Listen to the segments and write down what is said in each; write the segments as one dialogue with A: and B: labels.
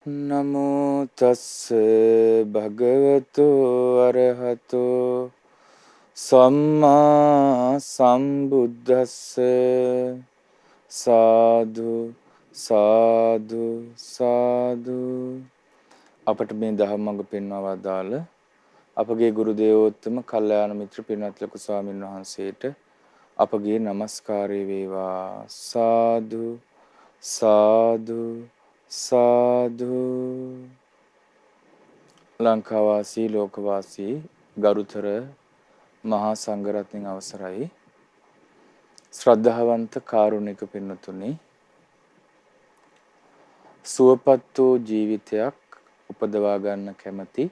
A: නමෝ තස්ස භගවතු අරහතෝ සම්මා සම්බුද්දස්ස සාදු සාදු සාදු. අපට මේ දහම් මඟ පෙන්වා වදාළ අපගේ ගුරු දේවෝත්තම කල්යාණ මිත්‍ර පින්වත් ලොකු ස්වාමීන් වහන්සේට අපගේ নমස්කාරය වේවා. සාදු සාදු සාදු. ලංකාවාසී ලෝකවාසී ගරුතර මහා සංඝරත්නයන් අවසරයි. ශ්‍රද්ධාවන්ත කාරුණික පින්වතුනි, සුවපත් වූ ජීවිතයක් උපදවා ගන්න කැමැති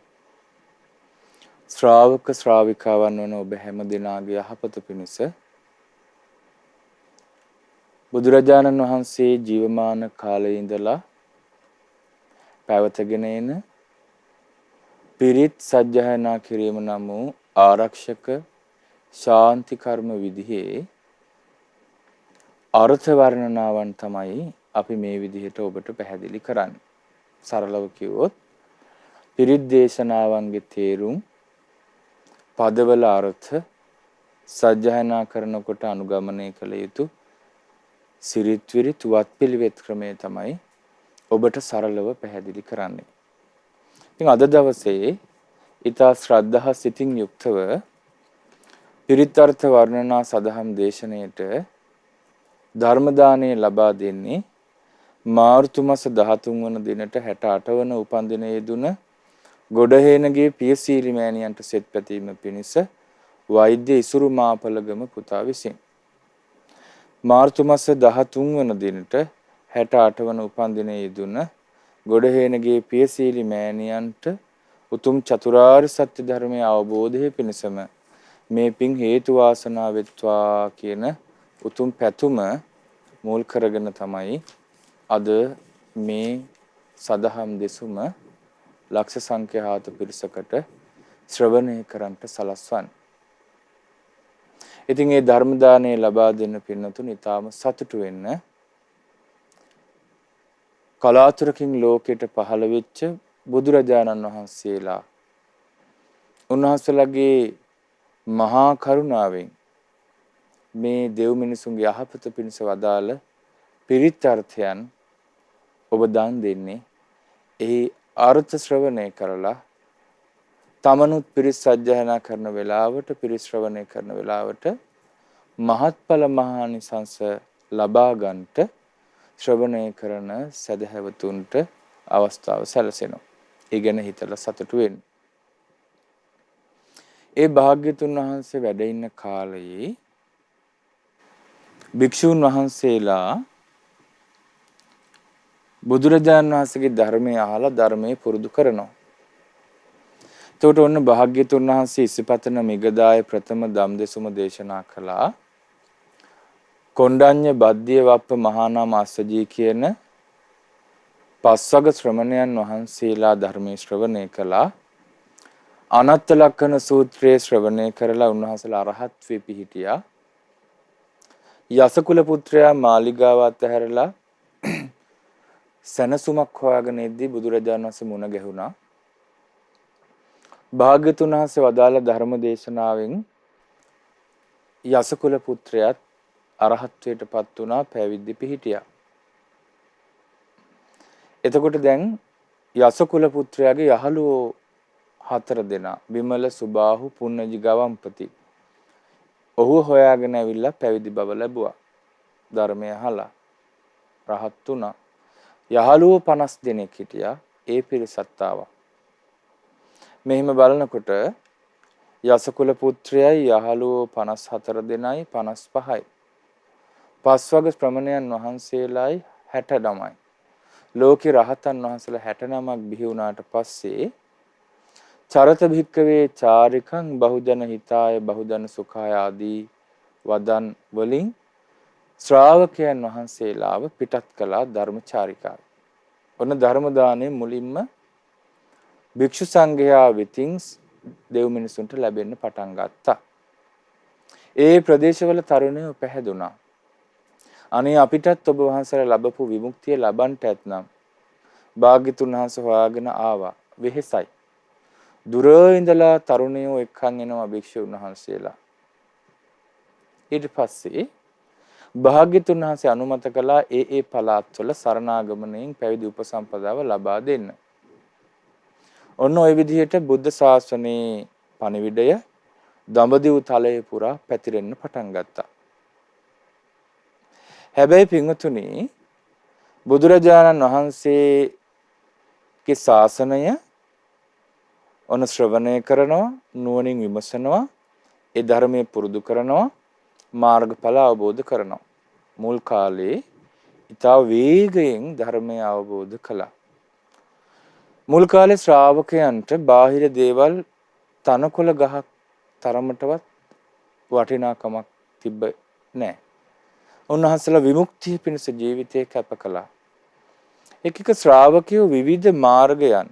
A: ශ්‍රාවක ශ්‍රාවිකාවන් වන ඔබ හැම දිනාගේ යහපත පිණිස බුදුරජාණන් වහන්සේ ජීවමාන කාලයේ ඉඳලා පැවතගෙන එන පිරිත් සජ්ජායනා කිරීම නම් වූ ආරක්ෂක ශාන්ති කර්ම විදිහේ අර්ථ වර්ණනාවන් තමයි අපි මේ විදිහට ඔබට පැහැදිලි කරන්නේ. සරලව කිව්වොත් පිරිත් දේශනාවන්ගේ තේරුම්, පදවල අර්ථ, සජ්ජායනා කරනකොට අනුගමනය කළ යුතු සිරිත් විරිත් වත්පිළිවෙත් ක්‍රමය තමයි ඔබට සරලව පැහැදිලි කරන්නේ. ඉතින් අද දවසේ ඊතා ශ්‍රද්ධා සිතින් යුක්තව පිරිත් අර්ථ වර්ණනා සදහම් දේශනයේට ධර්ම දාණය ලබා දෙන්නේ මාර්තු මාස 13 වන දිනට 68 වන උපන්දිනයේ යෙදුන ගොඩහේනගේ පියසීලි මෑණියන්ට සෙත් පැතීම පිණිස වෛද්‍ය ඉසුරු මාපලගම පුතා විසින් මාර්තු මාස 13 වන දිනට 68 වන උපන්දිනයේ යෙදුන ගොඩහේනගේ පියසීලි මෑණියන්ට උතුම් චතුරාර්ය සත්‍ය ධර්මයේ අවබෝධය පිණිසම මේ පින් හේතු වාසනා වෙත්වා කියන උතුම් පැතුම මුල් කරගෙන තමයි අද මේ සදහම් දෙසුම ලක්ෂ සංඛ්‍යාත පිරිසකට ශ්‍රවණය කරන්ට සලස්වන්නේ. ඉතින් මේ ධර්ම දාණය ලබා දෙන්න පින්නතුන් ඊටාම සතුටු වෙන්න. කලාතුරකින් ලෝකයට පහළ වෙච්ච බුදුරජාණන් වහන්සේලා උන්වහන්සේලාගේ මහා කරුණාවෙන් මේ දෙව් මිනිසුන්ගේ යහපත පිණිස වදාළ පිරිත් අර්ථයන් ඔබ දන් දෙන්නේ ඒ අර්ථ ශ්‍රවණය කරලා තමනුත් පිරිත් සජ්ජායනා කරන වෙලාවට පිරිත් ශ්‍රවණය කරන වෙලාවට මහත්ඵල මහානිසංස ලබා ගන්නට ශ්‍රවණය කරන සදහැවතුන්ට අවස්ථාව සැලසෙනවා. ඒ ගැන හිතලා සතුටු වෙන්න. ඒ භාග්‍යතුන් වහන්සේ වැඩ ඉන්න කාලයේ භික්ෂූන් වහන්සේලා බුදුරජාණන් වහන්සේගේ ධර්මය අහලා ධර්මයේ පුරුදු කරනවා. එතකොට ඔන්න භාග්‍යතුන් වහන්සේ ඉසිපතන මිගදාය ප්‍රථම ධම්දෙසුම දේශනා කළා. කොණ්ඩඤ්ඤ බද්දිය වප්ප මහානාම අස්සජී කියන පස්වග ශ්‍රමණයන් වහන්සේලා ධර්මයේ ශ්‍රවණය කළා. අනත්ත ලක්ඛණ සූත්‍රයේ ශ්‍රවණය කරලා උන්වහන්සේලා අරහත් වේ පිහිටියා. යසකුල පුත්‍රයා මාලිගාව අතහැරලා සනසුමක් හොයාගෙන ඉද්දී බුදුරජාණන් වහන්සේ මුණ ගැහුණා. භාග්‍යතුන් වහන්සේ වදාළ ධර්ම දේශනාවෙන් යසකුල පුත්‍රයාත් අරහත්ත්වයටපත් වුණා, පැවිදි පිහිටියා. එතකොට දැන් යසකුල පුත්‍රයාගේ යහළුවෝ 4 දෙනා විමල සුබාහු පුන්නජි ගවම්පති ඔහු හොයාගෙන ඇවිල්ලා පැවිදි බව ලැබුවා. ධර්මය අහලා රහත් වුණා. යහළුවෝ 50 දෙනෙක් හිටියා. ඒ පිරිසත් ආවා. මෙහිම බලනකොට යසකුල පුත්‍රයයි යහළුවෝ 54 දෙනයි 55යි. පස්වග ශ්‍රමණයන් වහන්සේලායි 69යි. ලෝකේ රහතන් වහන්සේලා 69ක් බිහි වුණාට පස්සේ චරත භික්කවේ චාරිකං බහුජන හිතාය බහුජන සුඛාය ආදී වදන් වලින් ශ්‍රාවකයන් වහන්සේලාව පිටත් කළා ධර්මචාරිකාව. ඔන්න ධර්ම දාණය මුලින්ම භික්ෂු සංඝයා වෙතින් දෙව් මිනිසුන්ට ලැබෙන්න පටන් ගත්තා. ඒ ප්‍රදේශවල තරුණයෝ පැහැදුනා. අනේ අපිටත් ඔබ වහන්සේලා ලැබපු විමුක්තිය ලබන්නට ඇතනම් භාග්‍යතුන් වහන්සේ හොයාගෙන ආවා. වෙහෙසයි. දුර ඉඳලා තරුණයෝ එක්කන් එනවා භික්ෂුන් වහන්සේලා. ඊට පස්සේ භාග්‍යතුන් වහන්සේ අනුමත කළා ඒ පළාත්වල සරණාගමණයෙන් පැවිදි උපසම්පදාව ලබා දෙන්න. ඔන්න ඔය විදිහට බුද්ධ ශාසනයේ පණිවිඩය දඹදිව් තලයේ පුරා පැතිරෙන්න පටන් ගත්තා. හැබැයි පින්වතුනි බුදුරජාණන් වහන්සේගේ ශාසනය ඔන්න ශ්‍රවණය කරනවා, නුවණින් විමසනවා, ඒ ධර්මයේ පුරුදු කරනවා, මාර්ගඵල අවබෝධ කරනවා. මුල් කාලේ ඊටා වේගයෙන් ධර්මය අවබෝධ කළා. මුල් කාලේ ශ්‍රාවකයන්ට බාහිර දේවල් තනකොළ ගහක් තරමටවත් වටිනාකමක් තිබ්බ නැහැ. උන්වහන්සේලා විමුක්තිය පිණිස ජීවිතේ කැප කළා. එක ශ්‍රාවකයෝ විවිධ මාර්ගයන්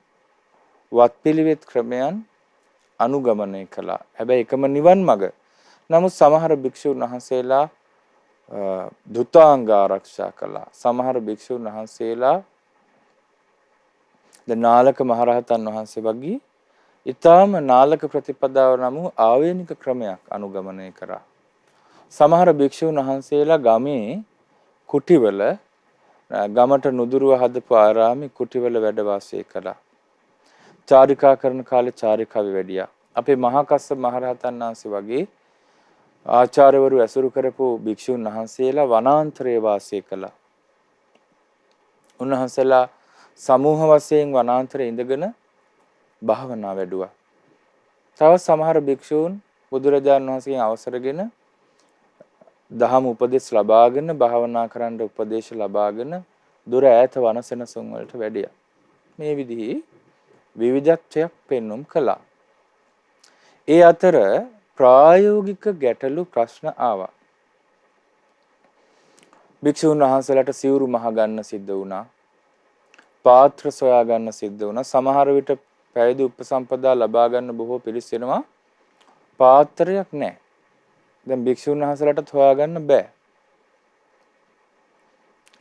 A: වත්පිළිවෙත් ක්‍රමයන් අනුගමනය කළා. හැබැයි එකම නිවන් මඟ. නමුත් සමහර භික්ෂුන් වහන්සේලා දුතාංග ආරක්ෂා කළා. සමහර භික්ෂුන් වහන්සේලා නාලක මහරහතන් වහන්සේ වගේ ඊටාම නාලක ප්‍රතිපදාව නම් ආවේනික ක්‍රමයක් අනුගමනය කරා. සමහර භික්ෂුන් වහන්සේලා ගමේ කුටිවල ගමට නුදුරුව හදපු ආරාමේ කුටිවල වැඩ වාසය කළා. චාරිකා කරන කාලේ චාරිකාවේ වැඩියා. අපේ මහා කස්සප මහරහතන් වහන්සේ වගේ ආචාර්යවරු ඇසුරු කරපු භික්ෂුන් වහන්සේලා වනාන්තරයේ වාසය කළා. උන්වහන්සේලා සමූහ වශයෙන් වනාන්තරයේ ඉඳගෙන භාවනා වැඩුවා. තව සමහර භික්ෂූන් බුදුරජාණන් වහන්සේගෙන් අවසරගෙන දහම් උපදෙස් ලබාගෙන භාවනා කරන්න උපදේශ ලබාගෙන දුර ඈත වනසෙනසුන් වලට වැඩියා. මේ විදිහේ විවිධත්වයක් පෙන්눔 කළා. ඒ අතර ප්‍රායෝගික ගැටලු ප්‍රශ්න ආවා. භික්ෂුන් වහන්සේලාට සිවුරු මහ ගන්න සිද්ධ වුණා. පාත්‍ර සොයා ගන්න සිද්ධ වුණා. සමහර විට පැවිදි උපසම්පදා ලබා ගන්න බොහෝ පිරිස් වෙනවා. පාත්‍රයක් නැහැ. දැන් භික්ෂුන් වහන්සේලාට හොයාගන්න බෑ.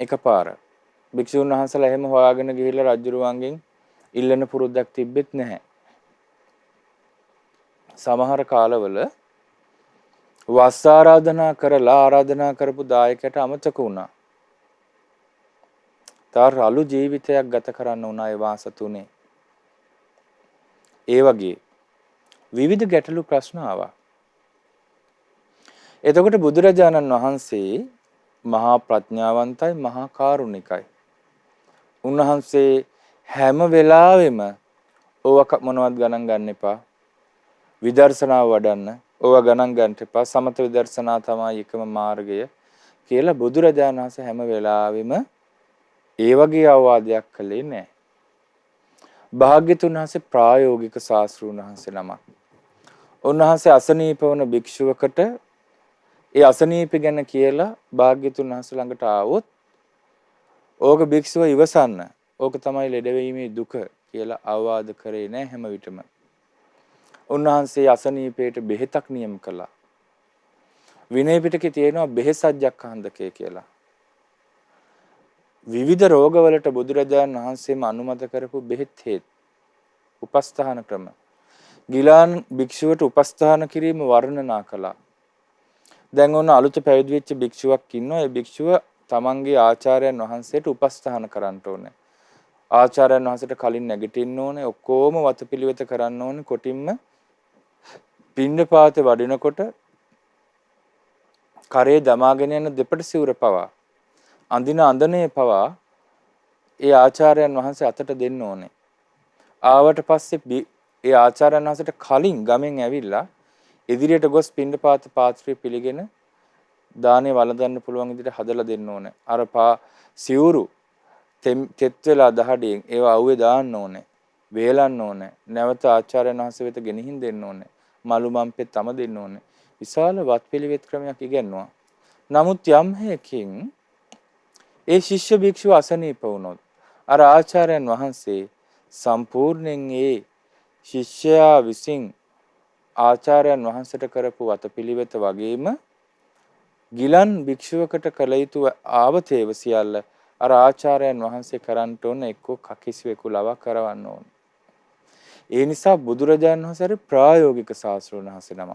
A: එකපාර භික්ෂුන් වහන්සේලා එහෙම හොයාගෙන ගිහිල්ලා රජුරුවන්ගෙන් ඉල්ලන පුරුද්දක් තිබෙත් නැහැ. සමහර කාලවල වස් ආරාධනා කරලා ආරාධනා කරපු දායකයට අමතක වුණා. තර අලු ජීවිතයක් ගත කරන්න උනා ඒ වාස තුනේ. ඒ වගේ විවිධ ගැටලු ප්‍රශ්න ආවා. එතකොට බුදුරජාණන් වහන්සේ මහා ප්‍රඥාවන්තයි, මහා කාරුණිකයි. උන්වහන්සේ හැම වෙලාවෙම ඕක මොනවත් ගණන් ගන්න එපා. විදර්ශනාව වඩන්න ඕවා ගණන් ගන්න එපා. සමත විදර්ශනා තමයි එකම මාර්ගය කියලා බුදුරජාණන් වහන්සේ හැම වෙලාවෙම ඒ වගේ අවවාදයක් කළේ නැහැ. භාග්‍යතුන් වහන්සේ ප්‍රායෝගික ශාස්ත්‍රූන් වහන්සේ නමක්. උන්වහන්සේ අසනීප වන භික්ෂුවකට ඒ අසනීප ගැන කියලා භාග්‍යතුන් වහන්සේ ළඟට ආවොත් ඕක භික්ෂුව ඉවසන්න. ඕක තමයි ලෙඩවීමේ දුක කියලා අවවාද කරේ නැහැ හැම විටම. උන්වහන්සේ අසනීපයට බෙහෙතක් නියම කළා. විනය පිටකේ තියෙනවා බෙහෙසජ්ජක්ඛන්දකය කියලා. විවිධ රෝගවලට බුදුරජාණන් වහන්සේම අනුමත කරපු බෙහෙත් හේත් උපස්ථාන ක්‍රම. ගිලාන් භික්ෂුවට උපස්ථාන කිරීම වර්ණනා කළා. දැන් ඔන්න අලුත පැවිදි වෙච්ච භික්ෂුවක් ඉන්නවා. ඒ භික්ෂුව තමන්ගේ ආචාර්යයන් වහන්සේට උපස්ථාන කරන්න ඕනේ. ආචාර්යයන් වහන්සේට කලින් නැගිටින්න ඕනේ. ඔක්කොම වතපිලිවෙත කරන්න ඕනේ. කොටින්ම පිණ්ඩපාතේ වඩිනකොට කරේ දමාගෙන යන දෙපට සිවුර පවා අඳින අඳනේ පවා ඒ ආචාර්යයන් වහන්සේ අතට දෙන්න ඕනේ. ආවට පස්සේ ඒ ආචාර්යයන් වහන්සේට කලින් ගමෙන් ඇවිල්ලා ඉදිරියට ගොස් පිණ්ඩපාත පාත්‍රය පිළිගෙන දානේ වළඳන්න පුළුවන් විදිහට හදලා දෙන්න ඕනේ. අර සිවුරු තෙත් වෙලා දහඩියෙන් ඒවා අවුවේ දාන්න ඕනේ. වේලන්න ඕනේ. නැවත ආචාර්යයන් වහන්සේ වෙත ගෙනihin දෙන්න ඕනේ. මලු මම්පෙත් තම දෙන්න ඕනේ. විශාල වත්පිළිවෙත් ක්‍රමයක් ඉගෙනුවා. නමුත් යම් හේකින් ඒ ශිෂ්‍ය භික්ෂුව අසනීප වුණොත් අර ආචාර්යයන් වහන්සේ සම්පූර්ණයෙන් ඒ ශිෂ්‍යයා විසින් ආචාර්යයන් වහන්සේට කරපු වතපිළිවෙත වගේම ගිලන් භික්ෂුවකට කළ යුතු ආවතේව සියල්ල අර ආචාර්යයන් වහන්සේ කරන්න ඕන එක්කෝ කකිසුවෙකු ලවා කරවන්න ඕන. ඒ නිසා බුදුරජාණන් වහන්සේ ප්‍රායෝගික ශාස්ත්‍රඥ වහන්සේ නම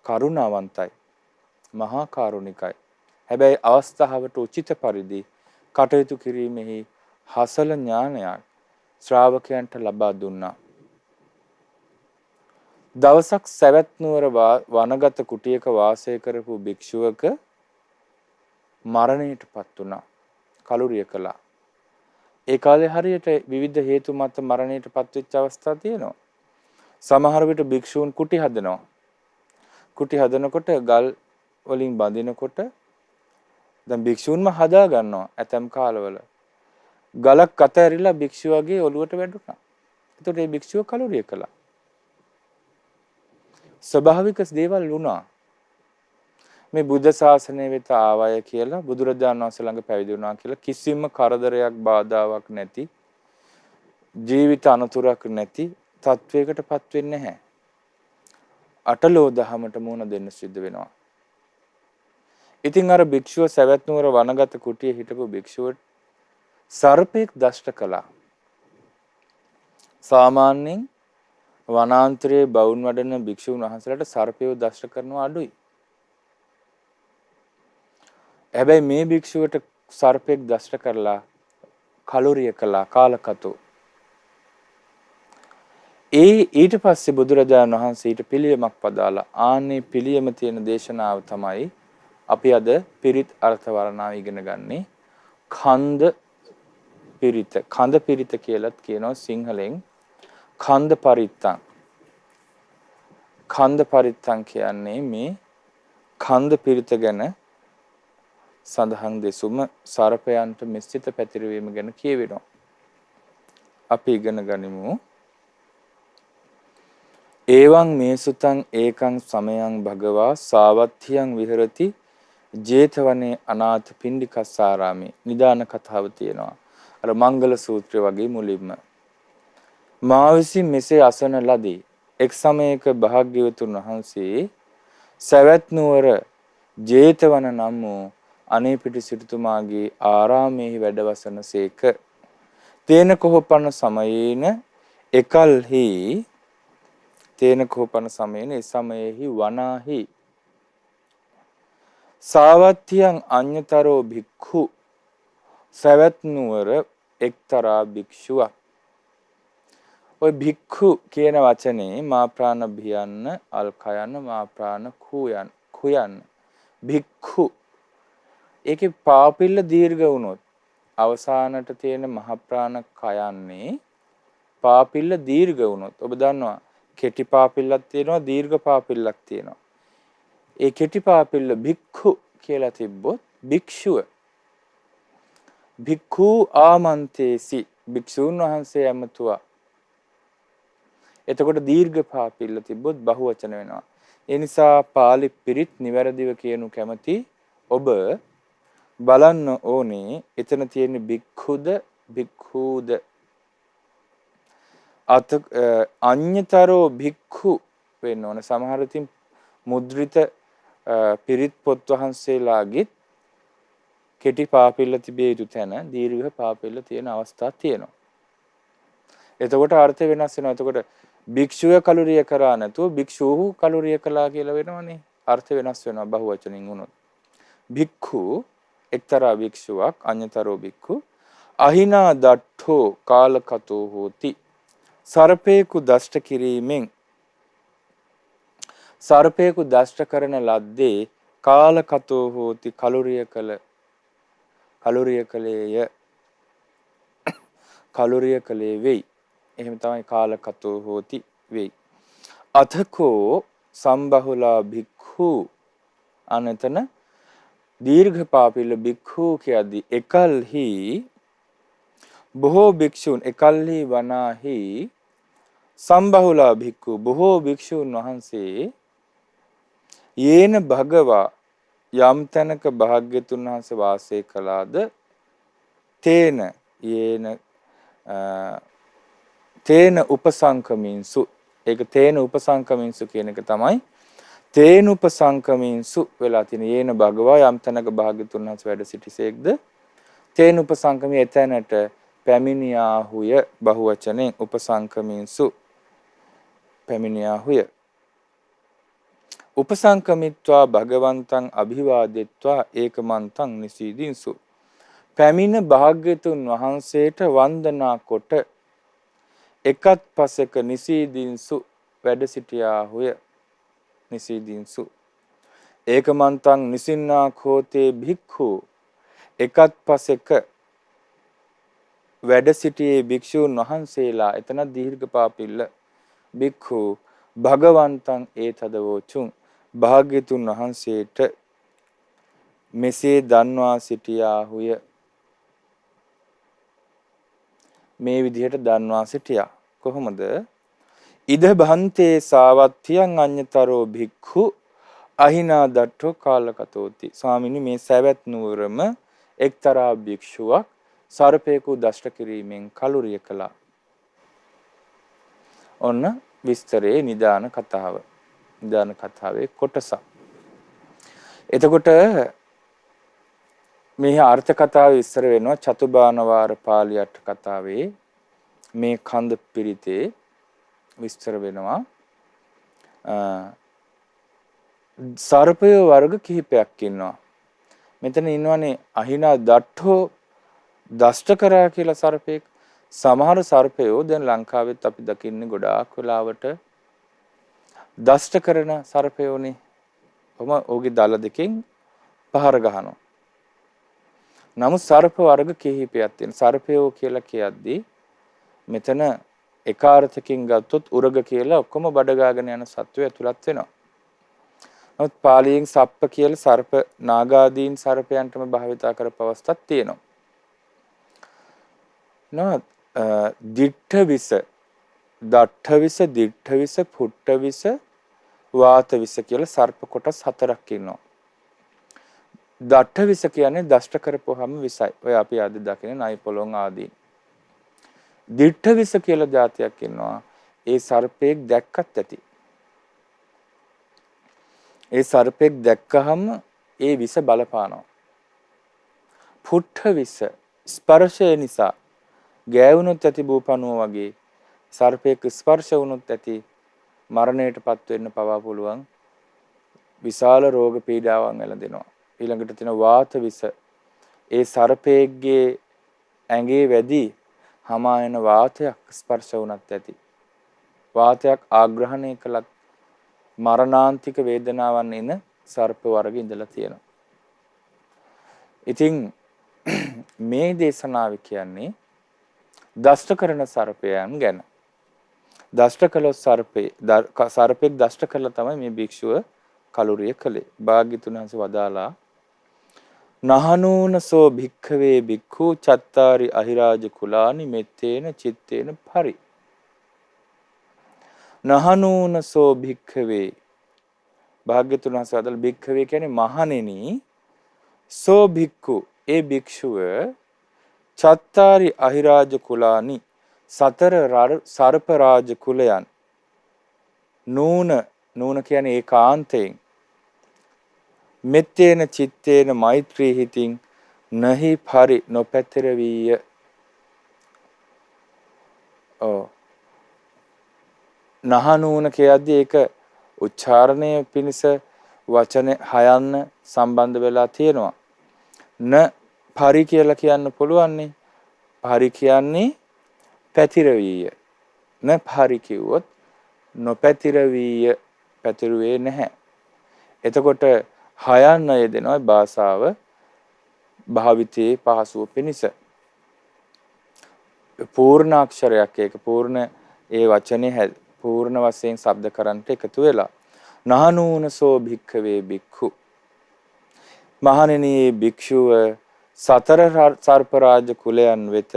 A: කරුණාවන්තයි, මහා කාරුණිකයි. හැබැයි අවස්ථාවට උචිත පරිදි කටයුතු කිරීමෙහි හසල ඥානයක් ශ්‍රාවකයන්ට ලබා දුන්නා. දවසක් සවැත් නුවර වනගත කුටියක වාසය කරපු භික්ෂුවක මරණයටපත් වුණා. කලුරිය කළා. ඒ කාලේ හරියට විවිධ හේතු මත මරණයටපත් වෙච්ච අවස්ථා තියෙනවා. සමහර විට භික්ෂූන් කුටි හදනවා. කුටි හදනකොට ගල් වලින් බඳිනකොට දැන් භික්ෂූන්ම හදා ගන්නවා ඇතම් කාලවල. ගලක් අතහැරිලා භික්ෂුවගේ ඔළුවට වැදුනා. එතකොට මේ භික්ෂුව කලුරිය කළා. ස්වභාවික දේවල් වුණා. මේ බුද්ධ ශාසනය වෙත ආවය කියලා බුදුරජාණන් වහන්සේ ළඟ පැවිදි වුණා කියලා කිසිම කරදරයක් බාධාවක් නැති ජීවිත අනතුරක් නැති තත්වයකටපත් වෙන්නේ නැහැ. අටලෝ දහමට මුහුණ දෙන්න සිද්ධ වෙනවා. ඉතින් අර භික්ෂුව සවැත් නුවර වනගත කුටියේ හිටපු භික්ෂුවට සර්පෙක් දෂ්ට කළා. සාමාන්‍යයෙන් වනාන්තරයේ බවුන් වඩන භික්ෂුන් වහන්සේලාට සර්පයෝ දෂ්ට කරනවා අඩුයි. හැබැයි මේ භික්ෂුවට සර්පෙක් දෂ්ට කරලා කලුරිය කළා කාලකතෝ. ඊට පස්සේ බුදුරජාණන් වහන්සේ ඊට පිළියමක් පදාලා ආන්නේ පිළියම තියෙන දේශනාව තමයි අපි අද පිරිත් අර්ථ වර්ණාව ඉගෙන ගන්නේ. කන්ද පිරිත. කන්ද පිරිත කියලාත් කියනවා සිංහලෙන්. කන්ද පරිත්තං. කන්ද පරිත්තං කියන්නේ මේ කන්ද පිරිත ගැන සඳහන් දෙසුම සර්පයන්ට මිශ්‍රිත පැතිරවීම ගැන කියවෙනවා. අපි ඉගෙන ගනිමු. එවං මේ සුතං ඒකං සමයං භගවා සාවත්තියං විහෙරති ජේතවනේ අනාථ පිණ්ඩිකස්සාරාමේ. නිදාන කතාව තියෙනවා. අර මංගල සූත්‍රය වගේ මුලින්ම. මා විසින් මෙසේ අසන ලදී. එක් සමයක භාග්‍යවතුන් වහන්සේ සවැත් නුවර ජේතවන නම් වූ අනේපිඬු සිටුතුමාගේ ආරාමයේ වැඩවසන සේක. තේන කොහොපන සමයේන එකල්හි තේන කොහොපන සමයේන ඒ සමයේහි වනාහි සාවත්තියං අඤ්ඤතරෝ භික්ඛු සවැත් නුවර එක්තරා භික්ෂුවක්. ඔය භික්ඛු කියන වචනේ මා ප්‍රාණ භියන්න අල් කයන්න මා ප්‍රාණ කුයන්න භික්ඛු. ඒකේ පාපිල්ල දීර්ඝ වුණොත් අවසානට තියෙන මහ ප්‍රාණ කයන්නේ පාපිල්ල දීර්ඝ වුණොත් ඔබ දන්නවා කෙටි පාපිල්ලක් තියෙනවා දීර්ඝ පාපිල්ලක් තියෙනවා. ඒ කෙටි පාපිල්ල භික්ඛු කියලා තිබ්බොත් භික්ෂුව. භික්ඛු ආමන්තේසි භික්ෂුන් වහන්සේ ඇමතුවා. එතකොට දීර්ඝ පාපිල්ල තිබ්බොත් බහුවචන වෙනවා. ඒ නිසා පාලි පිරිත් නිවැරදිව කියනු කැමති ඔබ බලන්න ඕනේ එතන තියෙන භික්ඛුද භික්ඛූද අඤ්ඤතරෝ භික්ඛු වෙන්න ඕන. සමහර ඉතින් මුද්‍රිත පිරිත් පොත් වහන්සේලාගෙත් කෙටි පාපිල්ල තිබිය යුතු තැන දීර්ඝ පාපිල්ල තියෙන අවස්ථා තියෙනවා. එතකොට අර්ථය වෙනස් වෙනවා. එතකොට භික්ෂුව කලුරිය කරා නැතුව භික්ෂූහු කලුරිය කළා කියලා වෙනවනේ. අර්ථ වෙනස් වෙනවා බහුවචනින් වුණොත්. භික්ඛු එක්තරා භික්ෂුවක් අඤ්ඤතරෝ භික්ඛු අහිනා දට්ඨෝ කාලකතෝ හෝති. සර්පේකු දෂ්ට කිරීමෙන් සර්පේකු දෂ්ට කරන ලද්දේ කාලකතෝ හෝති කලුරිය කලුරිය වෙයි. එහෙම තමයි කාලකතෝ හෝති වෙයි. අතකෝ සම්බහුලා භික්ඛු අනතන දීර්ඝ පාපිල්ල භික්ඛු කියදී එකල්හි බොහෝ භික්ෂුන් එකල්හි වනාහි සම්බහුලා භික්ඛු බොහෝ භික්ෂුන් වහන්සේ යේන භගවා යම් තැනක භාග්‍යතුන් වහන්සේ වාසය කළාද තේන උපසංකමින්සු. ඒක තේන උපසංකමින්සු කියන එක තමයි තේන උපසංකමින්සු වෙලා තියෙන. යේන භගවා යම් තැනක භාග්‍යතුන් වහන්සේ වැඩ සිටිසේක්ද තේන උපසංකමී එතැනට පැමිණියාහුය බහුවචනෙන් උපසංකමින්සු පැමිණියාහුය. උපසංකමිත්වා භගවන්තං අභිවාදෙත්වා ඒකමන්තං නිසීදින්සු. පැමිණ භාග්‍යතුන් වහන්සේට වන්දනා කොට එකත් පසෙක නිසීදින්සු වැඩ සිටියාහුය. නිසීදින්සු ඒකමන්තං නිසින්නා කෝතේ භික්ඛු එකත් පසෙක වැඩ සිටියේ භික්ෂූන් වහන්සේලා එතන දීර්ඝ පාපිල්ල භික්ඛු භගවන්තං ඒතදවෝචුං භාග්‍යතුන් වහන්සේට මෙසේ දන්වා සිටියාහුය. මේ විදිහට දන්වා සිටියා. කොහොමද? ඉද භන්තේ සාවත්තියං අඤ්ඤතරෝ භික්ඛු අහිනා දට්ඨෝ කාලකතෝති. ස්වාමිනී මේ සවැත් නුවරම එක්තරා භික්ෂුවක් සර්පයෙකු දෂ්ට කිරීමෙන් කලුරිය කළා. ඔන්න විස්තරේ නිදාන කතාව. නිදාන කතාවේ කොටසක්. එතකොට මේ අර්ථ කතාව විස්තර වෙනවා චතුබානවාර පාළි අට කතාවේ මේ කන්ද පිරිතේ විස්තර වෙනවා. සර්පය වර්ග කිහිපයක් ඉන්නවා. මෙතන ඉන්නවනේ අහිනා දට්ඨෝ දෂ්ට කරා කියලා සර්පෙක්. සමහර සර්පයෝ දැන් ලංකාවෙත් අපි දකින්නේ ගොඩාක් වෙලාවට දෂ්ට කරන සර්පයෝනේ. කොහොම ඕගේ දල දෙකෙන් පහර ගහනවා. නමුත් සර්ප වර්ග කිහිපයක් තියෙනවා. සර්පයෝ කියලා කියද්දී මෙතන එක අර්ථකින් ගත්තොත් උරග කියලා ඔක්කොම බඩගාගෙන යන සත්වය ඇතුළත් වෙනවා. නමුත් පාලියෙන් සප්ප කියලා සර්ප නාගාදීන් සර්පයන්ටම භාවිතා කරපු අවස්ථාවක් තියෙනවා. දිට්ඨ විස, දට්ඨ විස, දිට්ඨ විස, පුට්ඨ විස, වාත විස කියලා සර්ප කොටස් හතරක් ඉන්නවා. දට්ඨ විස කියන්නේ දෂ්ට කරපුවාම විසයි. ඔය අපි අද දකින නයි පොළොන් ආදී. දිට්ඨ විස කියලා જાතියක් ඉන්නවා. ඒ සර්පෙක් දැක්කත් ඇති. ඒ සර්පෙක් දැක්කහම ඒ විස බලපානවා. පුට්ඨ විස ස්පර්ශය නිසා ගෑවුනොත් ඇති බූපණුව වගේ සර්පෙක් ස්පර්ශ වුනොත් ඇති මරණයටපත් වෙන්න පවා පුළුවන් විශාල රෝග පීඩාවන් එළදෙනවා. ඊළඟට තියෙන වාත විස. ඒ සර්පෙක්ගේ ඇඟේ වැඩි හමායන වාතයක් ස්පර්ශ වුණත් ඇති. වාතයක් ආග්‍රහණය කළත් මරණාන්තික වේදනාවන් එන සර්ප වර්ග ඉඳලා තියෙනවා. ඉතින් මේ දේශනාව කියන්නේ දෂ්ට කරන සර්පයන් ගැන. දෂ්ට කළොත් සර්පෙක් දෂ්ට කළා තමයි මේ භික්ෂුව කලුරිය කළේ. භාග්‍යතුන් වහන්සේ වදාලා නහනූනසෝ භික්ඛවේ භික්ඛු චත්තාරි අහිරාජ කුලානි මෙත්තේන චිත්තේන පරි. නහනූනසෝ භික්ඛවේ භාග්‍යතුන් වහන්සේ වදාළ භික්ඛවේ කියන්නේ මහණෙනි සෝ භික්ඛු ඒ භික්ෂුව චත්තාරි අහිරාජ කුලානි සතර සර්ප රාජ කුලයන් නූන කියන්නේ ඒකාන්තයෙන් මෙත්තේන චිත්තේන මෛත්‍රී හිතින් නහි පරි නොපැතිර වීය. නහනූන කියද්දී ඒක උච්චාරණය පිණිස වචන හයන්න සම්බන්ධ වෙලා තියෙනවා. න පරි කියලා කියන්න පුළුවන්නේ. පරි කියන්නේ පැතිර වීය. න පරි කිව්වොත් නොපැතිර වීය, පැතිරුවේ නැහැ. එතකොට හයන්න යෙදෙනවා භාෂාව භාවිතයේ පහසුව පිණිස. පූර්ණ අක්ෂරයක් ඒක පූර්ණ ඒ වචනේ පූර්ණ වශයෙන් ශබ්ද කරන්ට එකතු වෙලා නහනූනසෝ භික්ඛවේ භික්ඛු මහණෙනි භික්ෂුව සතර සර්ප රාජ කුලයන් වෙත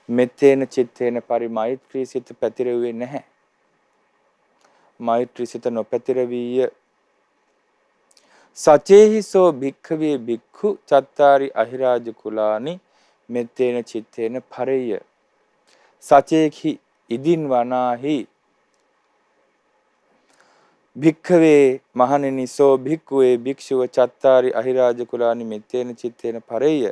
A: මෙත්තේන චිත්තේන පරිමෛත්‍රී සිත පැතිරුවේ නැහැ. මෛත්‍රී සිත නොපැතිර වීය. සචේහිසෝ භික්ඛවේ භික්ඛු චත්තාරි අහිරාජ කුලානි මෙත්තේන චිත්තේන පරෙය්‍ය. සචේහි ඉදින් වනාහි භික්ඛවේ මහණෙනි සෝ භික්ඛුවේ භික්ෂුව චත්තාරි අහිරාජ කුලානි මෙත්තේන චිත්තේන පරෙය්‍ය.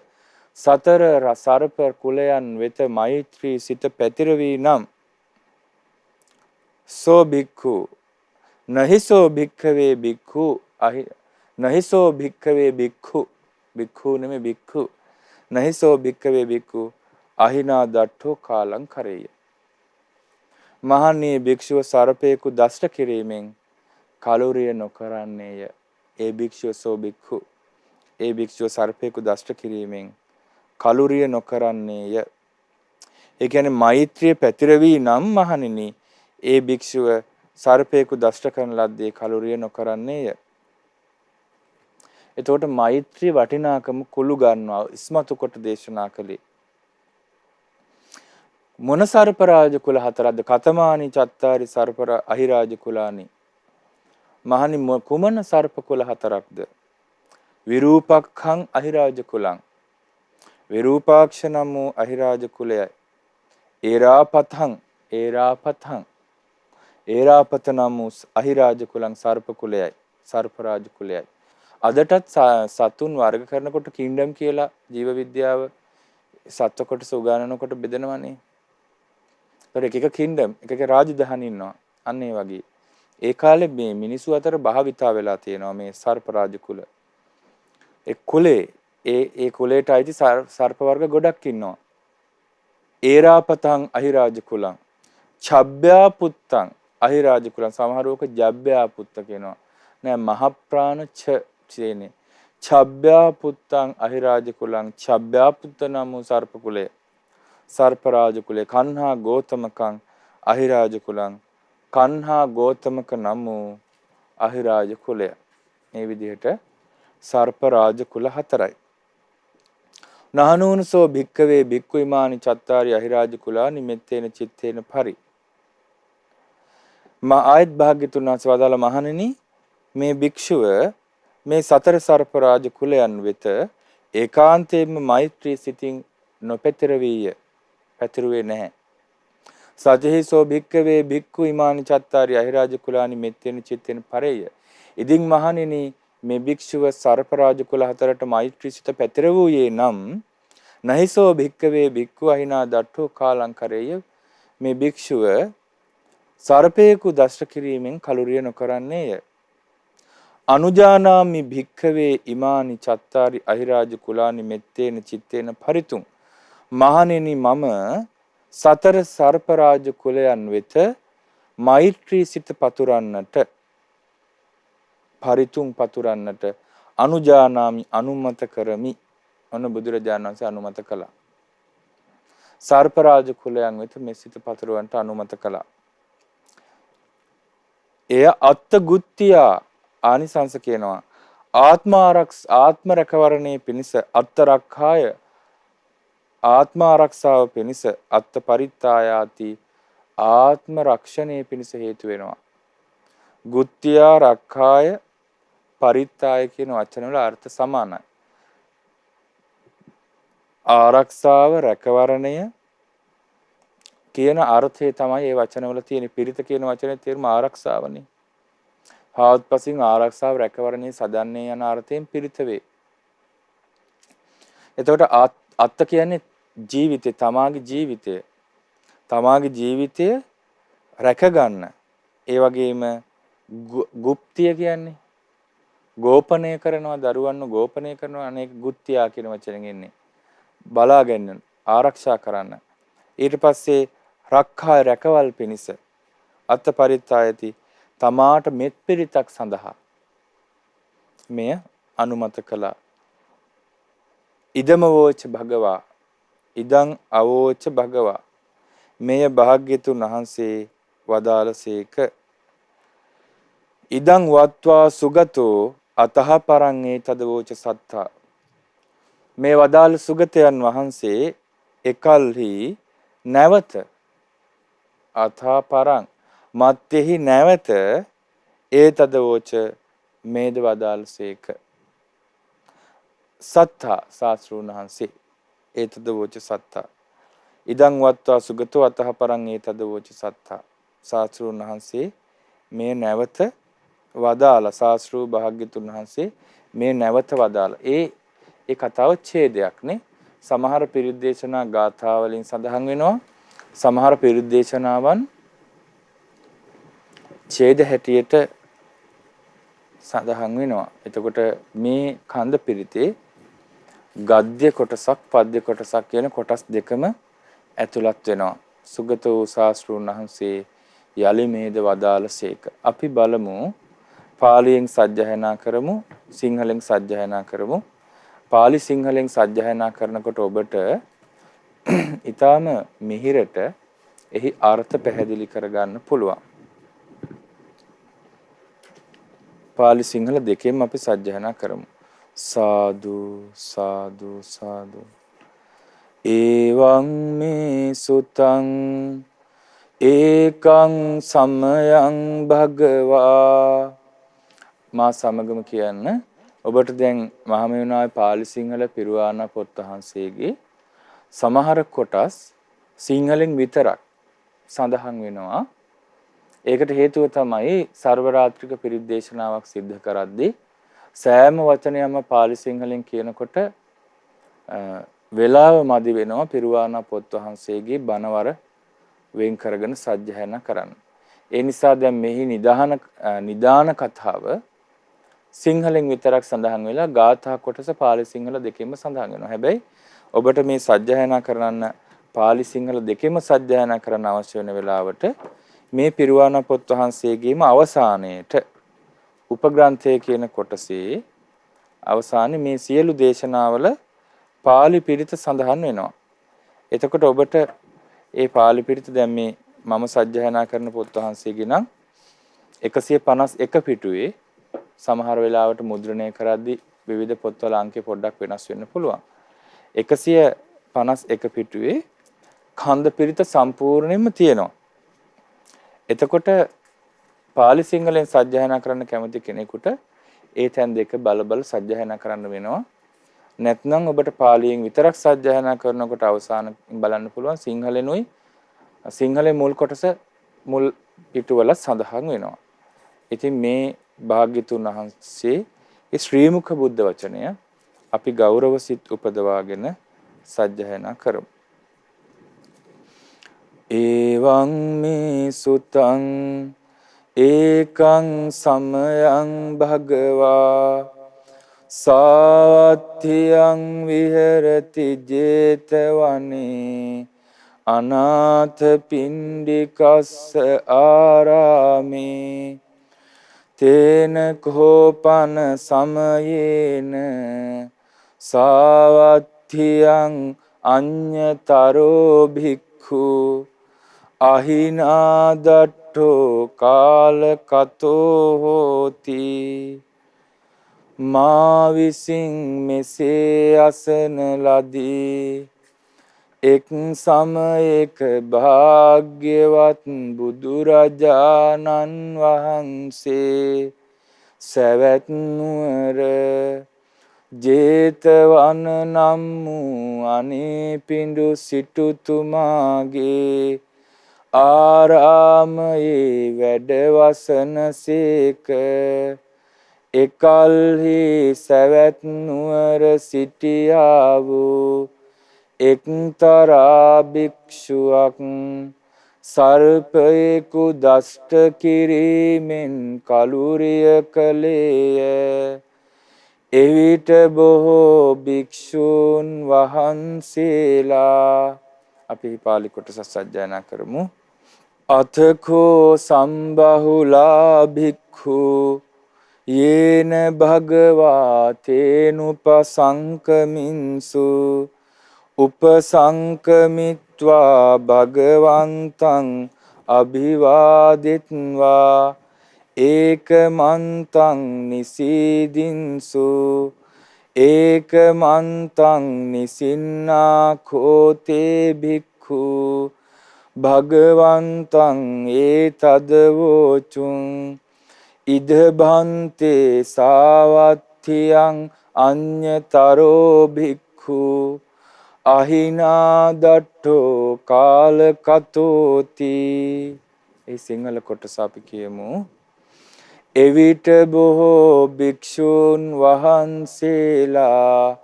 A: සතර සර්ප කුලයන් වෙත මෛත්‍රී සිත පැතිරවී නම් සෝ භික්ඛු නහිසෝ භික්ඛවේ භික්ඛු නහිසෝ භික්ඛවේ භික්ඛු භික්ඛු නෙමෙයි භික්ඛු නහිසෝ භික්ඛවේ භික්ඛු අහිනා දට්ඨෝ කාලං කරේය. මහණී භික්ෂුව සර්පේකු දෂ්ට කිරීමෙන් කලුරිය නොකරන්නේය. ඒ භික්ෂුව සෝ භික්ඛු ඒ භික්ෂුව සර්පේකු දෂ්ට කිරීමෙන් කලුරිය නොකරන්නේය. ඒ කියන්නේ මෛත්‍රිය පැතිරවී නම් මහණෙනි ඒ භික්ෂුව සර්පේකු දෂ්ට කරන ලද්දේ කලුරිය නොකරන්නේය. එතකොට මෛත්‍රී වටිනාකම කුළු ගන්නවා ඉස්මතු කොට දේශනා කළේ. මොන සර්ප රාජ කුල හතරක්ද? කතමානි චත්තාරි සර්ප අහිරාජ කුලානි. මහණි කුමන සර්ප කුල හතරක්ද? විරූපක්ඛං අහිරාජ කුලං. විරූපාක්ෂ නම් වූ අහිරාජ කුලයයි. ඒරාපතං ඒරාපත නම් වූ අහිරාජ කුලං සර්ප කුලයයි. සර්ප රාජ කුලයයි. අදටත් සතුන් වර්ග කරනකොට කින්ඩම් කියලා ජීව විද්‍යාව සත්ව කොටස උගන්වනකොට බෙදනවනේ. ඒක එක කින්ඩම් එකක රාජධානි ඉන්නවා. අන්න ඒ වගේ. ඒ කාලේ මේ මිනිසු අතර භාවිතා වෙලා තියෙනවා මේ සර්ප රාජ කුල. ඒ කුලේ ඒ කුලයට අයිති සර්ප වර්ග ගොඩක් ඉන්නවා. ඒරාපතං අහිරාජ කුලං. චබ්බ්‍යා පුත්තං අහිරාජ කුලං. සමහරවක ජබ්බ්‍යා පුත්ත කියනවා. නෑ මහ ප්‍රාණ චේනේ. චබ්බ්‍යා පුත්තං අහිරාජ කුලං. චබ්බ්‍යා පුත්ත නම් වූ සර්ප කුලය. සර්ප රාජ කුලය. කන්හා ගෝතමකං අහිරාජ කුලං. කන්හා ගෝතමක නම් වූ අහිරාජ කුලය. මේ විදිහට සර්ප රාජ කුල හතරයි. නහනූනසෝ භික්ඛවේ භික්ඛු ඉමානි චත්තාරි අහිරාජ කුලා නිමෙත්තේන චිත්තේන පරි. ආයත් භාග්‍යතුන් වහන්සේ වදාළ මහණෙනි මේ භික්ෂුව මේ සතර සර්ප රාජ කුලයන් වෙත ඒකාන්තයෙන්ම මෛත්‍රී සිතින් නොපැතිරවිය. පැතිරුවේ නැහැ. සජහිසෝ භික්ඛවේ භික්ඛු ඉමානි චත්තාරි අහිරාජ කුලානි මෙත්තේන චිත්තේන පරේය. ඉදින් මහණෙනි මේ භික්ෂුව සර්ප රාජ කුල හතරට මෛත්‍රී සිත පැතිරවූයේ නම් නහිසෝ භික්ඛවේ භික්ඛු අහිනා දට්ඨෝ කාලං කරේය. මේ භික්ෂුව සර්පේකු දෂ්ට කිරීමෙන් කලුරිය නොකරන්නේය. අනුජානාමි භික්ඛවේ ඉමානි චත්තාරි අහිරාජ කුලානි මෙත්තේන චිත්තේන පරිතුං. මහණෙනි මම සතර සර්ප රාජ කුලයන් වෙත මෛත්‍රී සිත පතුරන්නට පරිතුං පතුරන්නට අනුජානාමි අනුමත කරමි. අනු බුදුරජාණන් වහන්සේ අනුමත කළා. සර්ප රාජ කුලයන් වෙත මේ සිත පතුරවන්නට අනුමත කළා. එය අත්ත ගුත්තියා ආනිසංස කියනවා. ආත්ම රැකවරණයේ පිණිස අත්ත රක්ඛාය ආත්ම ආරක්ෂාව පිණිස අත්ත පරිත්තායාති ආත්ම රක්ෂණයේ පිණිස හේතු වෙනවා. ගුත්තියා රක්ඛාය පරිත්තාය කියන වචන වල අර්ථ සමානයි. ආරක්ෂාව රැකවරණය කියන අර්ථය තමයි මේ වචනවල තියෙන. පිරිත කියන වචනේ තේරුම ආරක්ෂාවනේ. හාත්පසින් ආරක්ෂාව රැකවරණේ සදන්නේ යන අර්ථයෙන් පිරිත වේ. එතකොට අත්ත කියන්නේ ජීවිතය, තමාගේ ජීවිතය රැක ගන්න. ඒ වගේම ගුප්තිය කියන්නේ ගෝපනය කරනවා, දරුවන්ව ගෝපනය කරනවා. අනේක ගුත්තියා කියන වචනෙන් එන්නේ. බලා ගන්න, ආරක්ෂා කරන්න. ඊට පස්සේ රක්ඛා රැකවල් පිණිස අත්ත පරිත්තායති තමාට මෙත් පිරිතක් සඳහා මෙය අනුමත කළා. ඉදම වෝච භගවා ඉදං අවෝච භගවා මෙය භාග්‍යතුන් වහන්සේ වදාළසේක. ඉදං වත්වා සුගතෝ අතහ පරං ඒතද වෝච සත්තා. මේ වදාළ සුගතයන් වහන්සේ එකල්හි නැවත අතහ පරං මත්තේහි නැවත ඒතද වෝච මේද වදාළසේක. සත්තා ශාස්ත්‍රූන් වහන්සේ ඒතද වෝච සත්තා. ඉදං වත්වා සුගතෝ අතහ පරං ඒතද වෝච සත්තා. ශාස්ත්‍රූන් වහන්සේ මේ නැවත වදාලා. ශාස්ත්‍රූ භාග්‍යතුන් වහන්සේ මේ නැවත වදාලා. ඒ කතාව ඡේදයක් නේ. සමහර පිරිත් දේශනා ගාථා වලින් සඳහන් වෙනවා. සමහර පිරිත් දේශනාවන් ඡේද හැටියට සඳහන් වෙනවා. එතකොට මේ කන්ද පිරිතේ ගද්‍ය කොටසක් පද්‍ය කොටසක් කියන කොටස් දෙකම ඇතුළත් වෙනවා. සුගත වූ ශාස්ත්‍රූන් වහන්සේ යලි මේද වදාළසේක. අපි බලමු පාලියෙන් සජ්ජායනා කරමු, සිංහලෙන් සජ්ජායනා කරමු. පාලි සිංහලෙන් සජ්ජායනා කරනකොට ඔබට ඊටාම මිහිරට එහි අර්ථ පැහැදිලි කරගන්න පුළුවන්. පාලි සිංහල දෙකෙන්ම අපි සජ්ජායනා කරමු. සාදු සාදු සාදු. එවං මේ සුතං ඒකං සමයං භගවා. මා සමගම කියන්න. ඔබට දැන් මහමෙවුනාවේ පාලි සිංහල පිරුවාණ පොත් වහන්සේගේ සමහර කොටස් සිංහලෙන් විතරක් සඳහන් වෙනවා. ඒකට හේතුව තමයි සර්වරාත්‍රික පිරිත් දේශනාවක් සිද්ධ කරද්දී සෑම වචනයක්ම පාලි සිංහලෙන් කියනකොට වේලාව මදි වෙනවා පිරුවාණ පොත් වහන්සේගේ බණවර වෙන් කරගෙන සජ්ජායනා කරන්න. ඒ නිසා දැන් මෙහි නිදාන කතාව සිංහලෙන් විතරක් සඳහන් වෙලා ගාථා කොටස පාලි සිංහල දෙකෙන්ම සඳහන් වෙනවා. හැබැයි ඔබට මේ සජ්ජායනා කරන්න පාලි සිංහල දෙකෙන්ම සජ්ජායනා කරන්න අවශ්‍ය වෙන වෙලාවට මේ පිරුවාණ පොත් වහන්සේගේම අවසානයේට උපග්‍රන්ථය කියන කොටසේ අවසානයේ මේ සියලු දේශනාවල පාලි පිරිත සඳහන් වෙනවා. එතකොට ඔබට ඒ පාලි පිරිත දැන් මේ මම සජ්ජායනා කරන පොත් වහන්සේගේ නම් 151 පිටුවේ සමහර වෙලාවට මුද්‍රණය කරද්දී විවිධ පොත්වල අංකේ පොඩ්ඩක් වෙනස් වෙන්න පුළුවන්. 151 පිටුවේ කන්ද පිරිත සම්පූර්ණයෙන්ම තියෙනවා. එතකොට පාලි සිංහලෙන් සජ්ජායනා කරන්න කැමති කෙනෙකුට ඒ තැන් දෙක බල සජ්ජායනා කරන්න වෙනවා. නැත්නම් ඔබට පාලියෙන් විතරක් සජ්ජායනා කරනකොට අවසාන බලන්න පුළුවන් සිංහලෙනුයි සිංහලේ මුල් කොටස මුල් පිටුවල සඳහන් වෙනවා. ඉතින් මේ භාග්‍යතුන් වහන්සේ ඒ ශ්‍රී මුඛ බුද්ධ වචනය අපි ගෞරව සිත් උපදවාගෙන සජ්ජායනා කරමු. එවං මේ සුතං ඒකං සමයං භගවා සාවත්තියං විහෙරති 제තවනේ අනාථ පිණ්ඩිකස්ස ආරාමේ තේන කෝපන සමයේන සාවත්තියං අඤ්ඤතරෝ භික්ඛු අහිනාදට්ඨෝ කාලකතෝ හෝති. මා විසින් මෙසේ අසන ලදී එක් සමයක භාග්‍යවත් බුදුරජාණන් වහන්සේ සවැත් නුවර 제තවන නම් වූ අනේපිඬු සිටුතුමාගේ ආරාමයේ වැඩ වසනසේක. එකල්හි සවැත් නුවර සිටියා වූ එක්තරා භික්ෂුවක් සර්පයෙකු දෂ්ට කිරීමෙන් කලුරිය කළේය. එවිට බොහෝ භික්ෂූන් වහන්සේලා අපි පාලි කොටස සජ්ජායනා කරමු. අතකෝ සම්බහුලා භික්ඛු යේන භගවා තේනුපසංකමින්සු උපසංකමිත්වා භගවන්තං අභිවාදිත්වා ඒකමන්තං නිසීදින්සු ඒකමන්තං නිසින්නා කෝතේ භික්ඛු භගවන්තං ඒතදවෝචුං ඉද භන්තේ සාවත්තියං අඤ්ඤතරෝ භික්ඛු අහිනාදට්ඨෝ කාලකතෝති. ඒ සිංහල කොටස අපි කියමු. එවිට බොහෝ භික්ෂූන් වහන්සේලා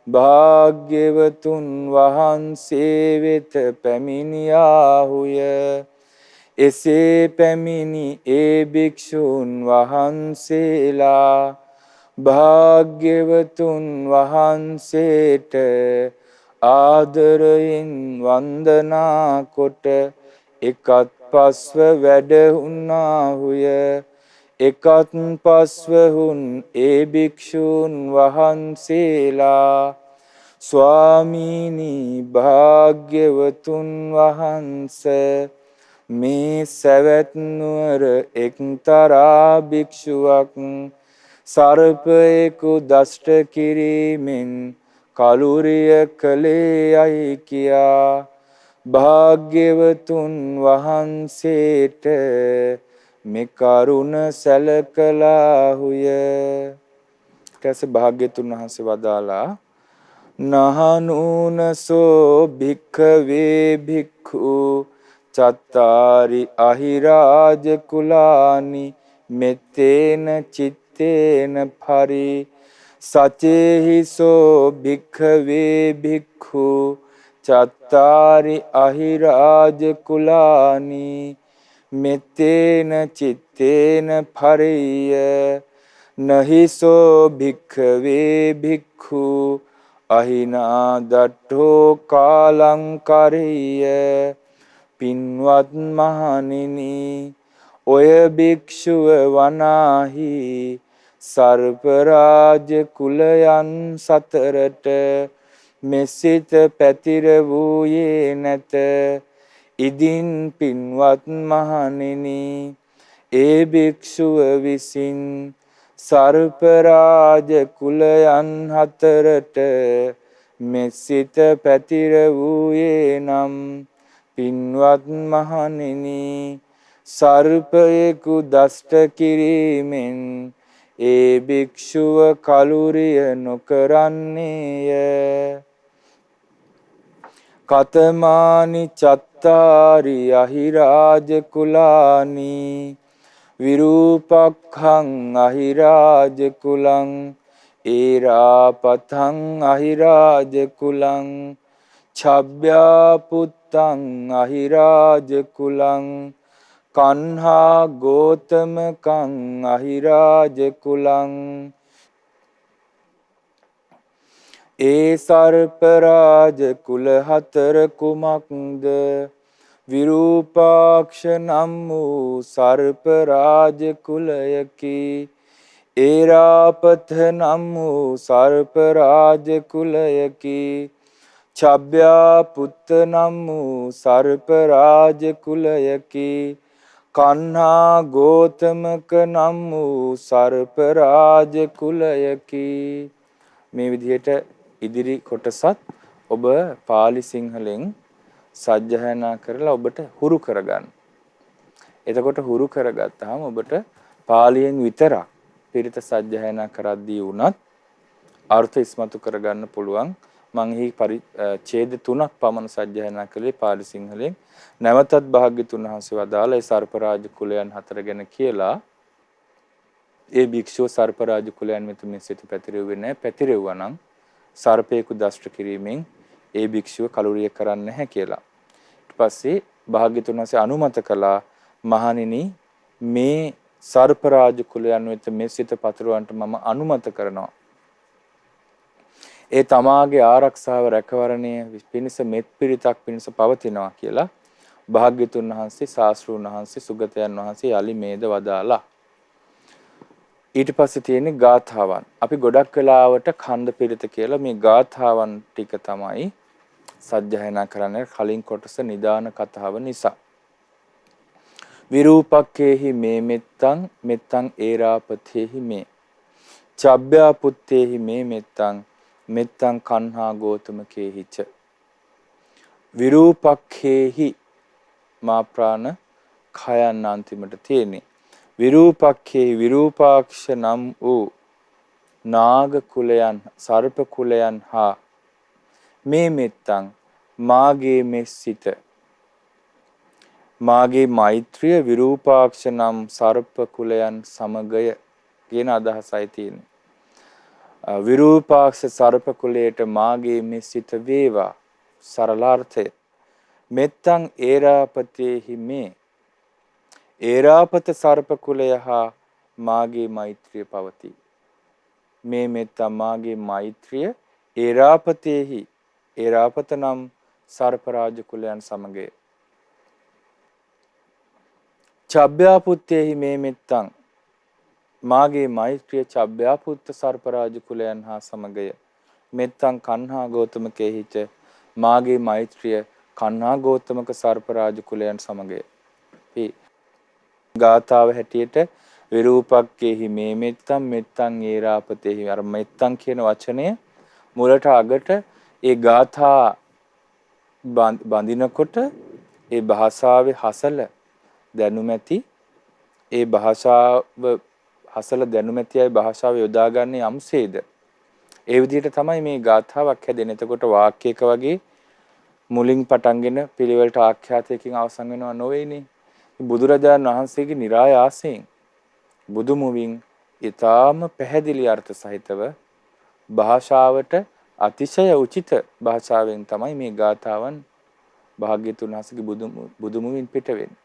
A: භාග්‍යවතුන් වහන්සේ වෙත පැමිණියාහුය. එසේ පැමිණි ඒ භික්ෂූන් වහන්සේලා භාග්‍යවතුන් වහන්සේට ආදරයෙන් වන්දනා කොට එකත් පස්ව වැඩුණාහුය. එකත් පස්ව හුන් ඒ භික්ෂූන් වහන්සේලා ස්වාමීනි භාග්‍යවතුන් වහන්සේ මේ සවැත් නුවර එක්තරා භික්ෂුවක් සර්පයෙකු දෂ්ට කිරීමෙන් කලුරිය කළේ යයි කියා භාග්‍යවතුන් වහන්සේට මේ කරුණ සැලකලාහුය. ඊට භාග්‍යතුන් වහන්සේ වදාලා නහනූනසෝ භික්ඛවේ භික්ඛු චත්තාරි අහිරාජ කුලානි මෙත්තේන චිත්තේන පරි සචේහිසෝ භික්ඛවේ භික්ඛු චත්තාරි අහිරාජ කුලානි මෙත්තේන චිත්තේන පරිය නහිසෝ භික්ඛවේ භික්ඛු අහිනා දට්ඨෝ කාලංකරිය. පින්වත් මහණෙනි, ඔය භික්ෂුව වනාහි සර්පරාජ කුලයන් සතරට මෙසිත පැතිර වූයේ නැත. ඉදින් පින්වත් මහණෙනි, ඒ භික්ෂුව විසින් සර්පරාජ කුලයන් හතරට මෙසිත පැතිර වූයේ නම් පින්වත් මහණෙනි, සර්පයෙකු දෂ්ට කිරීමෙන් ඒ භික්ෂුව කලුරිය නොකරන්නේය. කතමානි චත්තාරි අහිරාජ කුලානි විරූපක්ඛං අහිරාජ කුලං ඒරාපතං අහිරාජ කුලං ඡබ්බ්‍යා පුත්තං අහිරාජ කුලං කන්හා ගෝතමකං අහිරාජ කුලං. ඒ සර්පරාජ කුල හතර කුමක්ද? විරූපාක්ෂ නම් වූ සර්පරාජ කුලයකි. ඒරාපත නම් වූ සර්පරාජ කුලයකි. ඡබ්බ්‍යා පුත්ත නම් වූ සර්පරාජ කුලයකි. කන්හා ගෝතමක නම් වූ සර්පරාජ කුලයකි. මේ විදිහට ඉදිරි කොටසත් ඔබ පාලි සිංහලෙන් සජ්ජායනා කරලා ඔබට හුරු කරගන්න. එතකොට හුරු කරගත්තාම ඔබට පාලියෙන් විතරක් පිරිත සජ්ජායනා කරද්දී වුණත් අර්ථ ඉස්මතු කරගන්න පුළුවන්. මම එහි ඡේද 3ක් පමණ සජ්ජායනා කළේ පාලි සිංහලෙන්. නැවතත් භාග්‍යතුන් වහන්සේ වදාළ ඒ සර්පරාජ කුලයන් හතර ගැන කියලා ඒ භික්ෂුව සර්පරාජ කුලයන් වෙත මෙසිත පැතිරෙන්නේ නැහැ. පැතිරෙවුවා නම් සර්පයෙකු දෂ්ට කිරීමෙන් ඒ භික්ෂුව කලුරිය කරන්නේ නැහැ කියලා. ඊට පස්සේ භාග්‍යතුන් වහන්සේ අනුමත කළා, මහණෙනි මේ සර්පරාජ කුලයන් වෙත මෙසිත පතිරවන්නට මම අනුමත කරනවා. ඒ තමාගේ ආරක්ෂාව රැකවරණය පිණිස මෙත් පිරිතක් පිණිස පවතිනවා කියලා භාග්‍යතුන් වහන්සේ ශාස්ත්‍රූන් වහන්සේ සුගතයන් වහන්සේ යලි මේද වදාලා. ඊට පස්සේ තියෙන්නේ ගාථාවන්. අපි ගොඩක් වෙලාවට ඛණ්ඩ පිරිත කියලා මේ ගාථාවන් ටික තමයි සජ්ජායනා කරන්නේ කලින් කොටස නිදාන කතාව නිසා. විරූපක්කේහි මේ මෙත්තං මෙත්තං ඒරාපතේහි මේ චබ්බ්‍යා පුත්තේහි මේ මෙත්තං මෙත්තං කන්හා ගෝතමකේහිච. විරූපක්කේහි මා ප්‍රාණ khයන් අන්තිමට තියෙන්නේ. විරූපක්ඛේ විරූපාක්ෂ නම් වූ නාග කුලයන් සර්ප කුලයන් හා මේ මෙත්තං මාගේ මෙසිත මාගේ මෛත්‍රිය විරූපාක්ෂ නම් සර්ප කුලයන් සමගය කියන අදහසයි තියෙන්නේ. විරූපාක්ෂ සර්ප කුලයට මාගේ මේ සිත වේවා සරලාර්ථය මෙත්තං ඒරාපතේහි මේ ඒරාපත සර්ප කුලය හා මාගේ මෛත්‍රිය පවතී මේ මෙත්තං මාගේ මෛත්‍රිය ඒරාපතේහි ඒරාපත නම් සර්ප රාජ කුලයන් සමගය චබ්බ්‍යාපුත්තේහි මේ මෙත්තං මාගේ මෛත්‍රිය චබ්බ්‍යාපුත්ත සර්ප රාජ කුලයන් හා සමගය මෙත්තං කන්හා ගෞතමකේහිච මාගේ මෛත්‍රිය කන්හා ගෞතමක සර්ප රාජ කුලයන් සමගය මේ ගාථාව හැටියට විරූපක්කේහි මේ මෙත්තං මෙත්තං ඒරාපතේහි අර මෙත්තං කියන වචනය මුලට අගට ඒ ගාථා බඳිනකොට ඒ භාෂාවේ හසල දැනුමැති ඒ භාෂාව හසල දැනුමැතියි භාෂාව යොදාගන්නේ යම්සේද ඒ විදිහට තමයි මේ ගාථාවක් හැදෙන්නේ. එතකොට වාක්‍යයක වගේ මුලින් පටන්ගෙන පිළිවෙලට ආඛ්‍යාතයකින් අවසන් වෙනව නොවේනේ. බුදුරජාණන් වහන්සේගේ නිරායාසයෙන් බුදු මුවින් ඊටාම පැහැදිලි අර්ථ සහිතව භාෂාවට අතිශය උචිත භාෂාවෙන් තමයි මේ ගාථාවන් භාග්‍යතුන් වහන්සේගේ බුදු මුවින් පිට වෙන්නේ.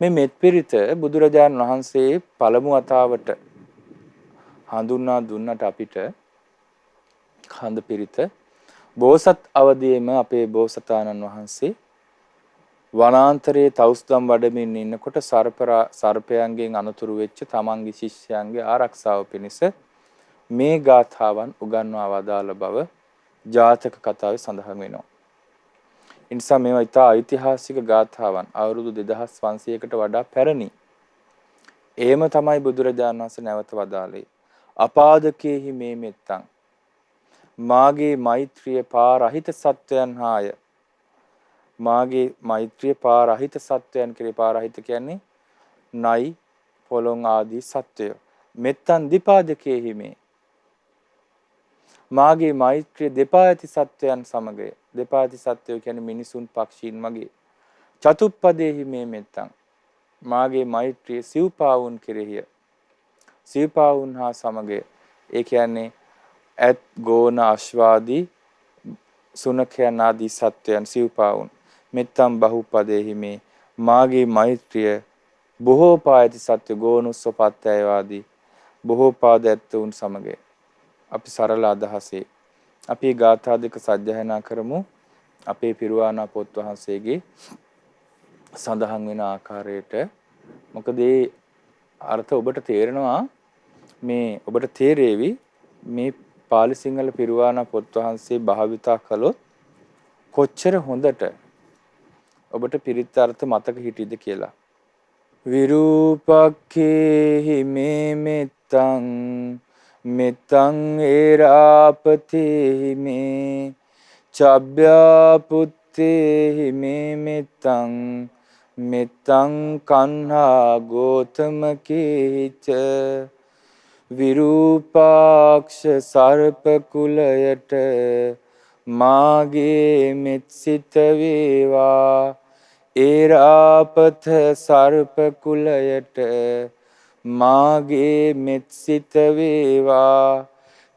A: මේ මෙත් පිරිත බුදුරජාණන් වහන්සේ පළමු වතාවට හඳුන්වා දුන්නට අපිට කන්ද පිරිත බෝසත් අවදීම අපේ බෝසතාණන් වහන්සේ වනාන්තරයේ තවුස්දම් වඩමින් ඉන්නකොට සර්පයන්ගෙන් අනතුරු වෙච්ච තමන්ගේ ශිෂ්‍යයන්ගේ ආරක්ෂාව පිණිස මේ ගාථාවන් උගන්වා වදාළ බව ජාතක කතාවේ සඳහන් වෙනවා. ඒ නිසා මේවා ඉතා ඓතිහාසික ගාථාවන් අවුරුදු 2500කට වඩා පැරණි. එහෙම තමයි බුදුරජාණන් වහන්සේ නැවත වදාළේ. අපාදකේහි මේ මෙත්තං මාගේ මෛත්‍රිය පාරහිත සත්වයන් හාය මාගේ මෛත්‍රිය පාරහිත සත්වයන් කෙරේ පාරහිත කියන්නේ නයි පොළොන් ආදී සත්වය මෙත්තන් දීපාදකේහි මේ මාගේ මෛත්‍රිය දෙපා ඇති සත්වයන් සමගය දෙපා ඇති සත්වය කියන්නේ මිනිසුන් පක්ෂීන් මගේ චතුප්පදේහි මේ මෙත්තන් මාගේ මෛත්‍රිය සිව්පාවුන් කෙරෙහිය සිව්පාවුන් හා සමගය ඒ කියන්නේ ඇත් ගෝන අශ්වාදී සුනඛයන් ආදී සත්වයන් සිව්පාවුන් මෙත්තම් බහුපදේහි මේ මාගේ මෛත්‍රිය බොහෝ පායති සත්‍ය ගෝනුස්සපත්තය ආදී බොහෝ පාද ඇතුන් සමගය අපි සරල අදහසේ අපි ගාථා දෙක සජ්ජායනා කරමු අපේ පිරුවානා පොත් වහන්සේගේ සඳහන් වෙන ආකාරයට මොකද ඒ අර්ථ ඔබට තේරෙනවා මේ ඔබට තේරෙවි මේ පාලි සිංහල පිරුවානා පොත් වහන්සේ භාවිතා කළොත් කොච්චර හොඳට ඔබට පිරිත් අර්ථ මතක හිටියද කියලා විරූපක්ඛේහි මේ මෙත්තං මෙත්තං ඒරාපතේහි මේ චබ්බ්‍යාපුත්තේහි මේ මෙත්තං මෙත්තං කන්හා ගෝතමකේච විරූපාක්ෂ සර්ප කුලයට මාගේ මෙත් සිත වේවා ඒරාපත සර්ප කුලයට මාගේ මෙත් සිත වේවා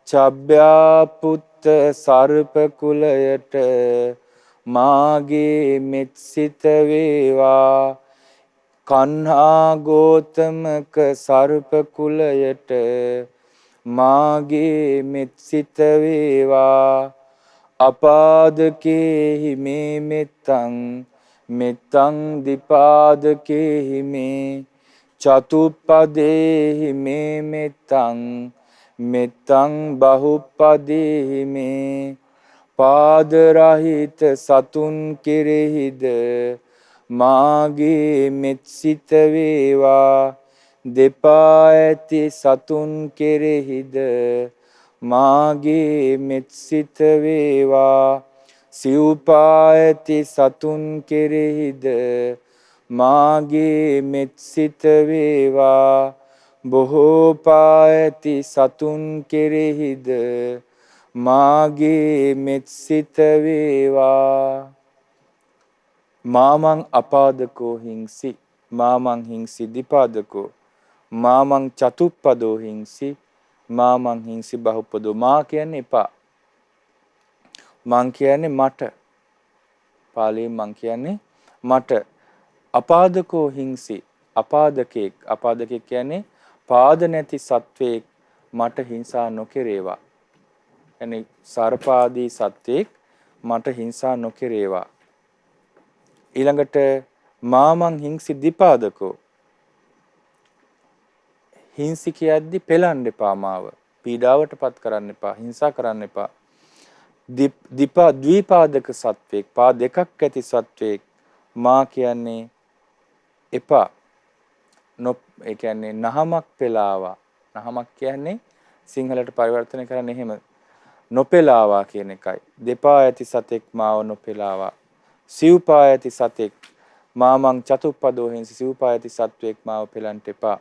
A: චබ්බ්‍යාපුත්ත සර්ප කුලයට මාගේ මෙත් සිත වේවා කන්හා ගෝතමක සර්ප කුලයට මාගේ මෙත් සිත වේවා අපාදකේහි මේ මෙත්තං මෙත්තං දීපාදකේහි මේ චතුප්පදේහි මේ මෙත්තං මෙත්තං බහුපදේහි මේ පාදරහිත සතුන් කෙරෙහිද මාගේ මෙත් සිත වේවා දෙපා ඇති සතුන් කෙරෙහිද මාගේ මෙත් සිත වේවා සිව්පා ඇති සතුන් කෙරෙහිද මාගේ මෙත් සිත වේවා බොහෝ පා ඇති සතුන් කෙරෙහිද මාගේ මෙත් සිත වේවා මාමං අපාදකෝ හිංසි මාමං හිංසි දීපාදකෝ මාමං චතුප්පදෝ හිංසි මා මං හිංසි බහුපදෝ. මා කියන්නේ එපා. මං කියන්නේ මට. පාලියෙන් මං කියන්නේ මට. අපාදකෝ හිංසි. අපාදකෙක්. අපාදකෙක් කියන්නේ පාද නැති සත්වයෙක් මට හිංසා නොකෙරේවා. يعني සර්පාදී සත්වයෙක් මට හිංසා නොකෙරේවා. ඊළඟට මාමං හිංසි දීපාදකෝ. හිංසි කියද්දි පෙලන්න එපා මාව. පීඩාවටපත් කරන්න එපා. හිංසා කරන්න එපා. ද්විපාදක සත්වයෙක් පා දෙකක් ඇති සත්වයෙක් මා කියන්නේ එපා. ඒ කියන්නේ නහමක් පෙලාවා. නහමක් කියන්නේ සිංහලට පරිවර්තනය කරන්නේ එහෙම. නොපෙලාවා කියන එකයි. දෙපා ඇති සතෙක් මාව නොපෙලාවා. සිව්පා ඇති සතෙක් මාමං චතුප්පදෝ හිංසි. සිව්පා ඇති සත්වයෙක් මාව පෙලන්න එපා.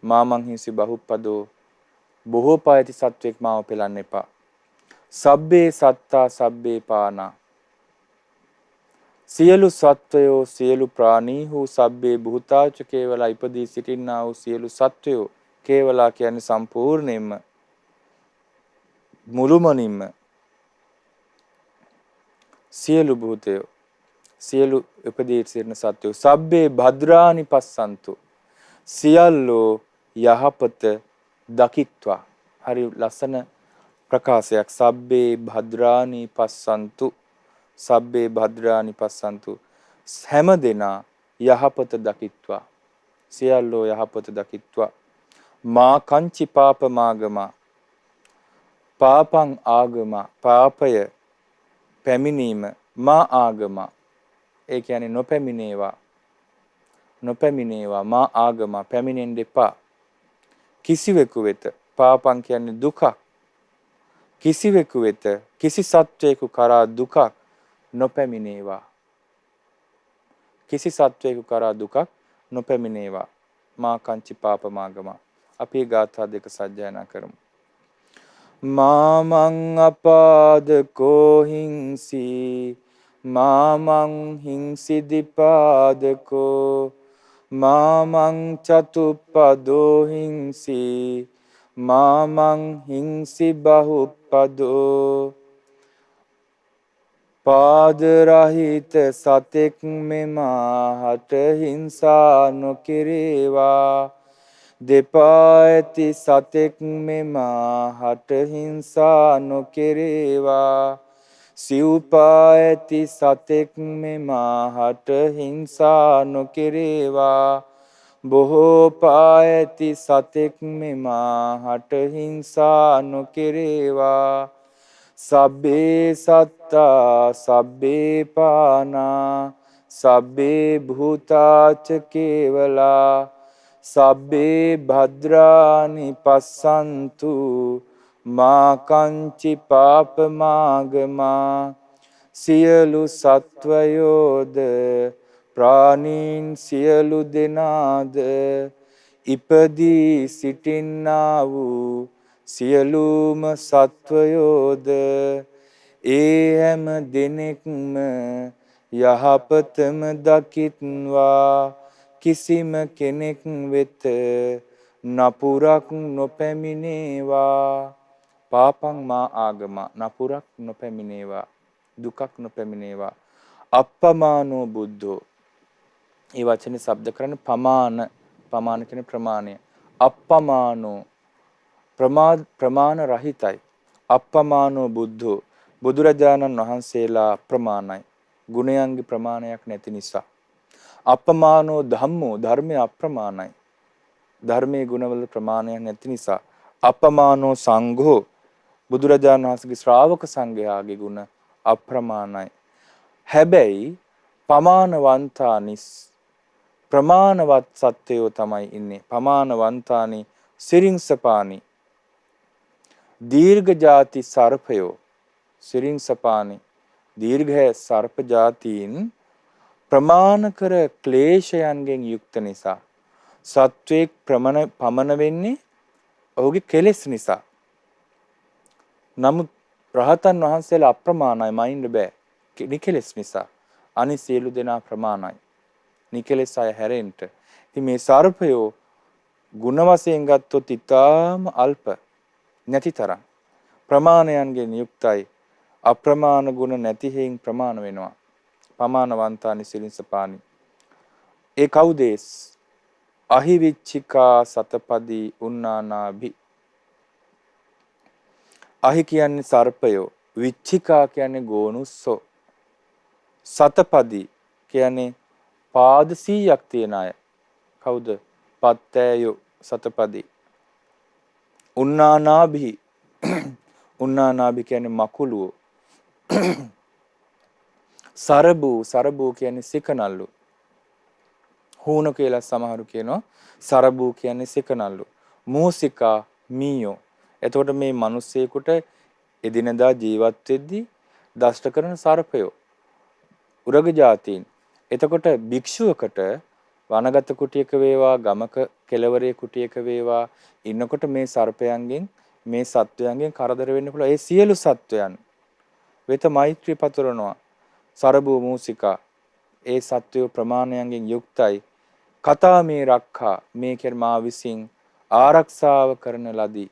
A: මාමං හිංසි බහුප්පදෝ. බොහෝ පා ඇති සත්වයෙක් මාව පෙලන්න එපා. සබ්බේ සත්තා සබ්බේ පානා. සියලු සත්වයෝ සියලු ප්‍රාණීහු සබ්බේ භූතාච කේවලා ඉපදී සිටින්නා වූ සියලු සත්වයෝ. කේවලා කියන්නේ සම්පූර්ණයෙන්ම මුළුමනින්ම සියලු භූතයෝ සියලු උපදී සිටින සත්වයෝ සබ්බේ භද්‍රානි පස්සන්තු. සියල්ලෝ යහපත දකිත්වා. හරි ලස්සන ප්‍රකාශයක්. සබ්බේ භද්‍රානි පස්සන්තු. සබ්බේ භද්‍රානි පස්සන්තු. හැම දෙනා යහපත දකිත්වා. සියල්ලෝ යහපත දකිත්වා. මා කංචි පාපමාගමා. පාපං ආගමා. පාපය පැමිණීම මා ආගමා. ඒ කියන්නේ නොපැමිණේවා. නොපැමිණේවා මා ආගමා. පැමිණෙන්න එපා. කිසිවෙකු වෙත. පාපං කියන්නේ දුකක්. කිසිවෙකු වෙත කිසි සත්වයකු කරා දුකක් නොපැමිණේවා. කිසි සත්වයකු කරා දුකක් නොපැමිණේවා. මා කංචි පාපමාගමා. අපි ගාථා දෙක සජ්ජායනා කරමු. මාමං අපාදකෝ හිංසි. මාමං හිංසි දීපාදකෝ. මාමං චතුප්පදෝ හිංසි. මාමං හිංසි බහුප්පදෝ. පාදරහිත සතෙක් මෙමාහට හිංසා නොකිරේවා. දෙපා ඇති සතෙක් මෙමාහට හිංසා නොකිරේවා. සිව්පා ඇති සතෙක් මෙමාහට හිංසා නොකිරේවා. බොහෝ පා ඇති සතෙක් මෙමාහට හිංසා නොකිරේවා. සබ්බේ සත්තා සබ්බේ පානා. සබ්බේ භූතාච කේවලා. සබ්බේ භද්‍රානි පස්සන්තු. මා කංචි පාපමාගමා. සියලු සත්වයෝද ප්‍රාණීන් සියලු දෙනාද ඉපදී සිටින්නා වූ සියලුම සත්වයෝද ඒ හැම දෙනෙක්ම යහපතම දකිත්වා. කිසිම කෙනෙක් වෙත නපුරක් නොපැමිණේවා. පාපං මා ආගමා. නපුරක් නොපැමිණේවා. දුකක් නොපැමිණේවා. අප්පමානෝ බුද්ධෝ. ඒ වචනේ શબ્ද කරන්නේ පමාන. පමාන කියන්නේ ප්‍රමාණය. අප්පමානෝ ප්‍රමාණ රහිතයි. අප්පමානෝ බුද්ධෝ. බුදුරජාණන් වහන්සේලා ප්‍රමාණයි. ගුණයන්ගේ ප්‍රමාණයක් නැති නිසා. අප්පමානෝ ධම්මෝ. ධර්මය අප්‍රමාණයි. ධර්මයේ ගුණවල ප්‍රමාණයක් නැති නිසා. අප්පමානෝ සංඝෝ. බුදුරජාණන් වහන්සේගේ ශ්‍රාවක සංඝයාගේ ගුණ අප්‍රමාණයි. හැබැයි පමානවන්තානිස් ප්‍රමාණවත් සත්‍යයෝ තමයි ඉන්නේ. පමානවන්තානි සිරින්සපානි. දීර්ඝ ಜಾති සර්පයෝ. සිරින්සපානි දීර්ඝ සර්ප ಜಾතීන් ප්‍රමාණ කර ක්ලේශයන්ගෙන් යුක්ත නිසා. සත්වයක් පමන වෙන්නේ ඔහුගේ කෙලෙස් නිසා. නමුත් රහතන් වහන්සේලා අප්‍රමාණයි. මයින්ඩ් බෑ. නිකලෙස් නිසා. අනිත් සියලු දෙනා ප්‍රමාණයි. නිකලෙස් අය හැරෙන්න. ඉතින් මේ සර්පයෝ ගුණ වශයෙන් ගත්තොත් ඊටාම අල්ප. නැති තරම් ප්‍රමාණයන්ගෙන් යුක්තයි. අප්‍රමාණ ගුණ නැති හේයින් ප්‍රමාණ වෙනවා. පමානවන්තානි සිලින්සපානි. ඒ කවුදේස්? අහිවිච්චිකා සතපදී උන්නානාභි. අහි කියන්නේ සර්පයෝ, විච්චිකා කියන්නේ ගෝනුස්සෝ, සතපදී කියන්නේ පාද 100ක් තියන අය. කවුද? පත්තෑයෝ සතපදී. උන්නානාභි. උන්නානාභි කියන්නේ මකුළුවෝ. සරබූ කියන්නේ සිකනල්ලු. හූන කියලා සමහරු කියනවා. සරබූ කියන්නේ සිකනල්ලු. මූසිකා මීයෝ. එතකොට මේ මිනිස්සෙකුට එදිනදා ජීවත් වෙද්දී දෂ්ට කරන සර්පයෝ. උරග જાතීන්. එතකොට භික්ෂුවකට වනගත කුටියක වේවා ගමක කෙළවරේ කුටියක වේවා ඉන්නකොට මේ සර්පයන්ගෙන් මේ සත්වයන්ගෙන් කරදර වෙන්න පුළුවන්. ඒ සියලු සත්වයන් වෙත මෛත්‍රී පතුරනවා. සරබූ මූසිකා ඒ සත්වය ප්‍රමාණයන්ගෙන් යුක්තයි. කතා මේ රක්ඛා මේ කර්මා විසින් ආරක්ෂාව කරන ලදී.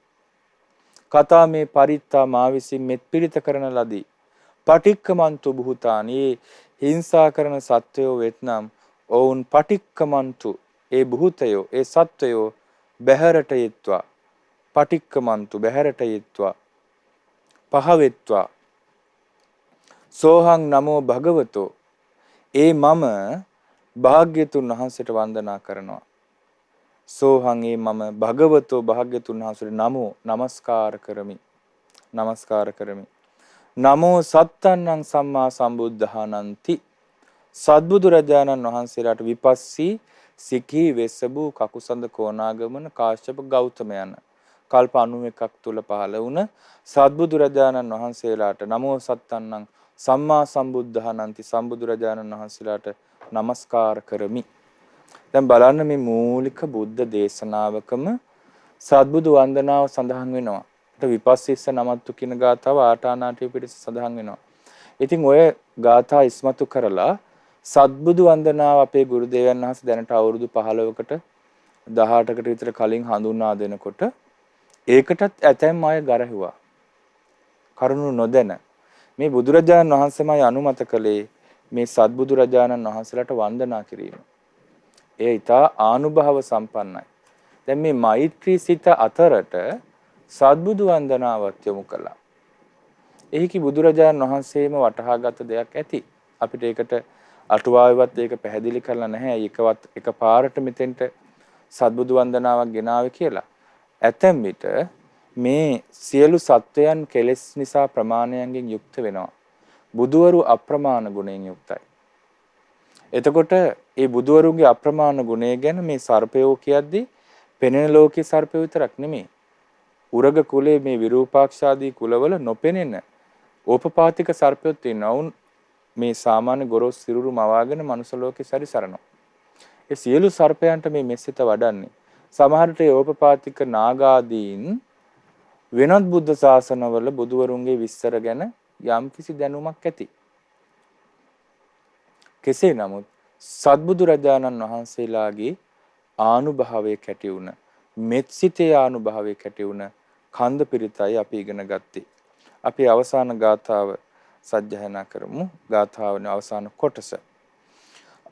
A: කතා මේ පරිත්තා මා විසින් මෙත් පිළිත කරන ලදී. පටික්කමන්තු බුතානි හිංසා කරන සත්වයෝ වෙත්නම් ඔවුන් පටික්කමන්තු ඒ බුතයෝ ඒ සත්වයෝ බහැරට යෙත්වා. පටික්කමන්තු බහැරට යෙත්වා. පහවෙත්වා. සෝහං නමෝ භගවතෝ ඒ මම භාග්‍යතුන් වහන්සේට වන්දනා කරනවා. සෝහං ඒ මම භගවතෝ භාග්‍යතුන් වහන්සේට නමෝ නමස්කාර කරමි. නමස්කාර කරමි. නමෝ සත්තන්නං සම්මා සම්බුද්ධානන්ති. සත්බුදුරජාණන් වහන්සේලාට විපස්සී සිකී වෙස්සබු කකුසඳ කොණාගමන කාශ්‍යප ගෞතමයන් කල්ප 91ක් තුල පහළ වුණ සත්බුදුරජාණන් වහන්සේලාට නමෝ සත්තන්නං සම්මා සම්බුද්ධානන්ති සම්බුදුරජාණන් වහන්සේලාට නමස්කාර කරමි. දැන් බලන්න මේ මූලික බුද්ධ දේශනාවකම සත්බුදු වන්දනාව සඳහන් වෙනවා. විපස්සිස්ස නමත්තු කියන ගාථාව ආටානාටිය පිටස සඳහන් වෙනවා. ඉතින් ඔය ගාථා ඉස්මතු කරලා සත්බුදු වන්දනාව අපේ ගුරු දේවයන් වහන්සේ දැනට අවුරුදු 15කට 18කට විතර කලින් හඳුන්වා දෙනකොට ඒකටත් ඇතැම් අය ගරහුවා. කරුණු නොදැන මේ බුදුරජාණන් වහන්සේමයි අනුමත කළේ මේ සත්බුදුරජාණන් වහන්සේලාට වන්දනා කිරීම. ඒ ඊටා ආනුභාව සම්පන්නයි. දැන් මේ මෛත්‍රී සිත අතරට සත්බුදු වන්දනාවත් යොමු කළා. එහිකි බුදුරජාණන් වහන්සේම වටහාගත් දෙයක් ඇති. අපිට ඒකට අටුවාවෙවත් ඒක පැහැදිලි කරලා නැහැ. එකපාරට මෙතෙන්ට සත්බුදු වන්දනාවක් ගෙනාවේ කියලා. ඇතැම් විට මේ සියලු සත්වයන් කෙලෙස් නිසා ප්‍රමාණයන්ගෙන් යුක්ත වෙනවා. බුදුවරු අප්‍රමාණ ගුණයෙන් යුක්තයි. එතකොට ඒ බුදුවරුන්ගේ අප්‍රමාණ ගුණය ගැන මේ සර්පයෝ කියද්දී පෙනෙන ලෝකේ සර්පයෝ විතරක් නෙමෙයි. උරග කුලයේ මේ විරූපාක්ෂාදී කුලවල නොපෙනෙන ඕපපාතික සර්පයොත් ඉන්නවා. වුන් මේ සාමාන්‍ය ගොරොස් සිරුරු මවාගෙන මනුස්ස ලෝකේ සැරිසරනවා. ඒ සියලු සර්පයන්ට මේ මෙසිත වඩන්නේ. සමහරට ඒ ඕපපාතික නාගාදීන් වෙනත් බුද්ධ ශාසනවල බුදුවරුන්ගේ විස්තර ගැන යම්කිසි දැනුමක් ඇති. කෙසේ නමුත් සත්බුදු රජාණන් වහන්සේලාගේ ආනුභාවයේ කැටි වුණ මෙත්සිතේ ආනුභාවයේ කැටි වුණ කන්ද පිරිතයි අපි ඉගෙන ගත්තේ. අපි අවසාන ගාථාව සජ්ජායනා කරමු. ගාථාවේ අවසාන කොටස.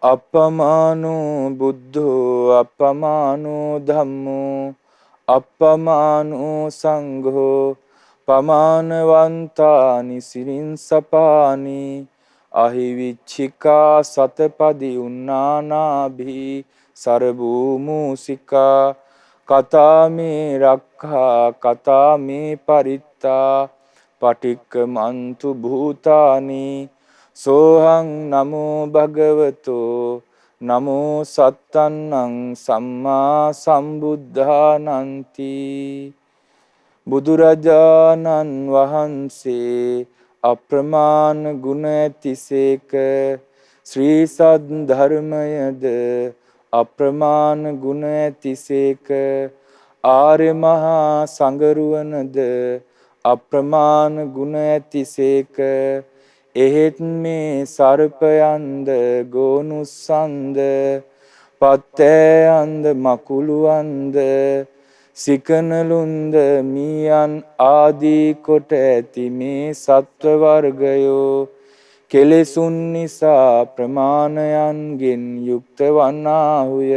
A: අපමානෝ බුද්ධෝ අපමානෝ ධම්මෝ අපමානෝ සංඝෝ පමානවන්තානි සිරින්සපානි අහිවිච්චිකා සතපදි උන්නානාභි සරභූමූසිකා කතාමේ රක්ඛා කතාමේ පරිත්තා පටික්කමන්තු භූතානි සෝහං නමෝ භගවතෝ නමෝ සත්තන්නං සම්මා සම්බුද්ධානන්ති. බුදුරජාණන් වහන්සේ අප්‍රමාණ ගුණ ඇතිසේක ශ්‍රී සද්ධර්මයද අප්‍රමාණ ගුණ ඇතිසේක ආර්ය මහා සංඝරුවනද අප්‍රමාණ ගුණ ඇතිසේක එහෙත් මේ සර්පයන්ද ගෝනුස්සන්ද පත්තෑයන්ද මකුළුවන්ද සිකනලුන්ද මීයන් ආදී කොට ඇති මේ සත්ව වර්ගයෝ කෙලෙසුන් නිසා ප්‍රමාණයන්ගෙන් යුක්ත වන්නාහුය.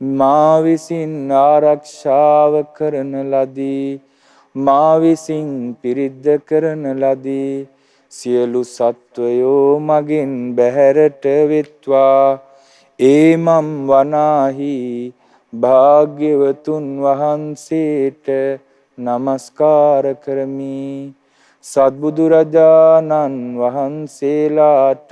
A: මා විසින් ආරක්ෂාව කරන ලදී මා විසින් පිරිද්ද කරන ලදී සියලු සත්වයෝ මගෙන් බැහැරට වෙත්වා ඒ මම් වනාහි භාග්‍යවතුන් වහන්සේට නමස්කාර කරමි. සත්බුදුරජාණන් වහන්සේලාට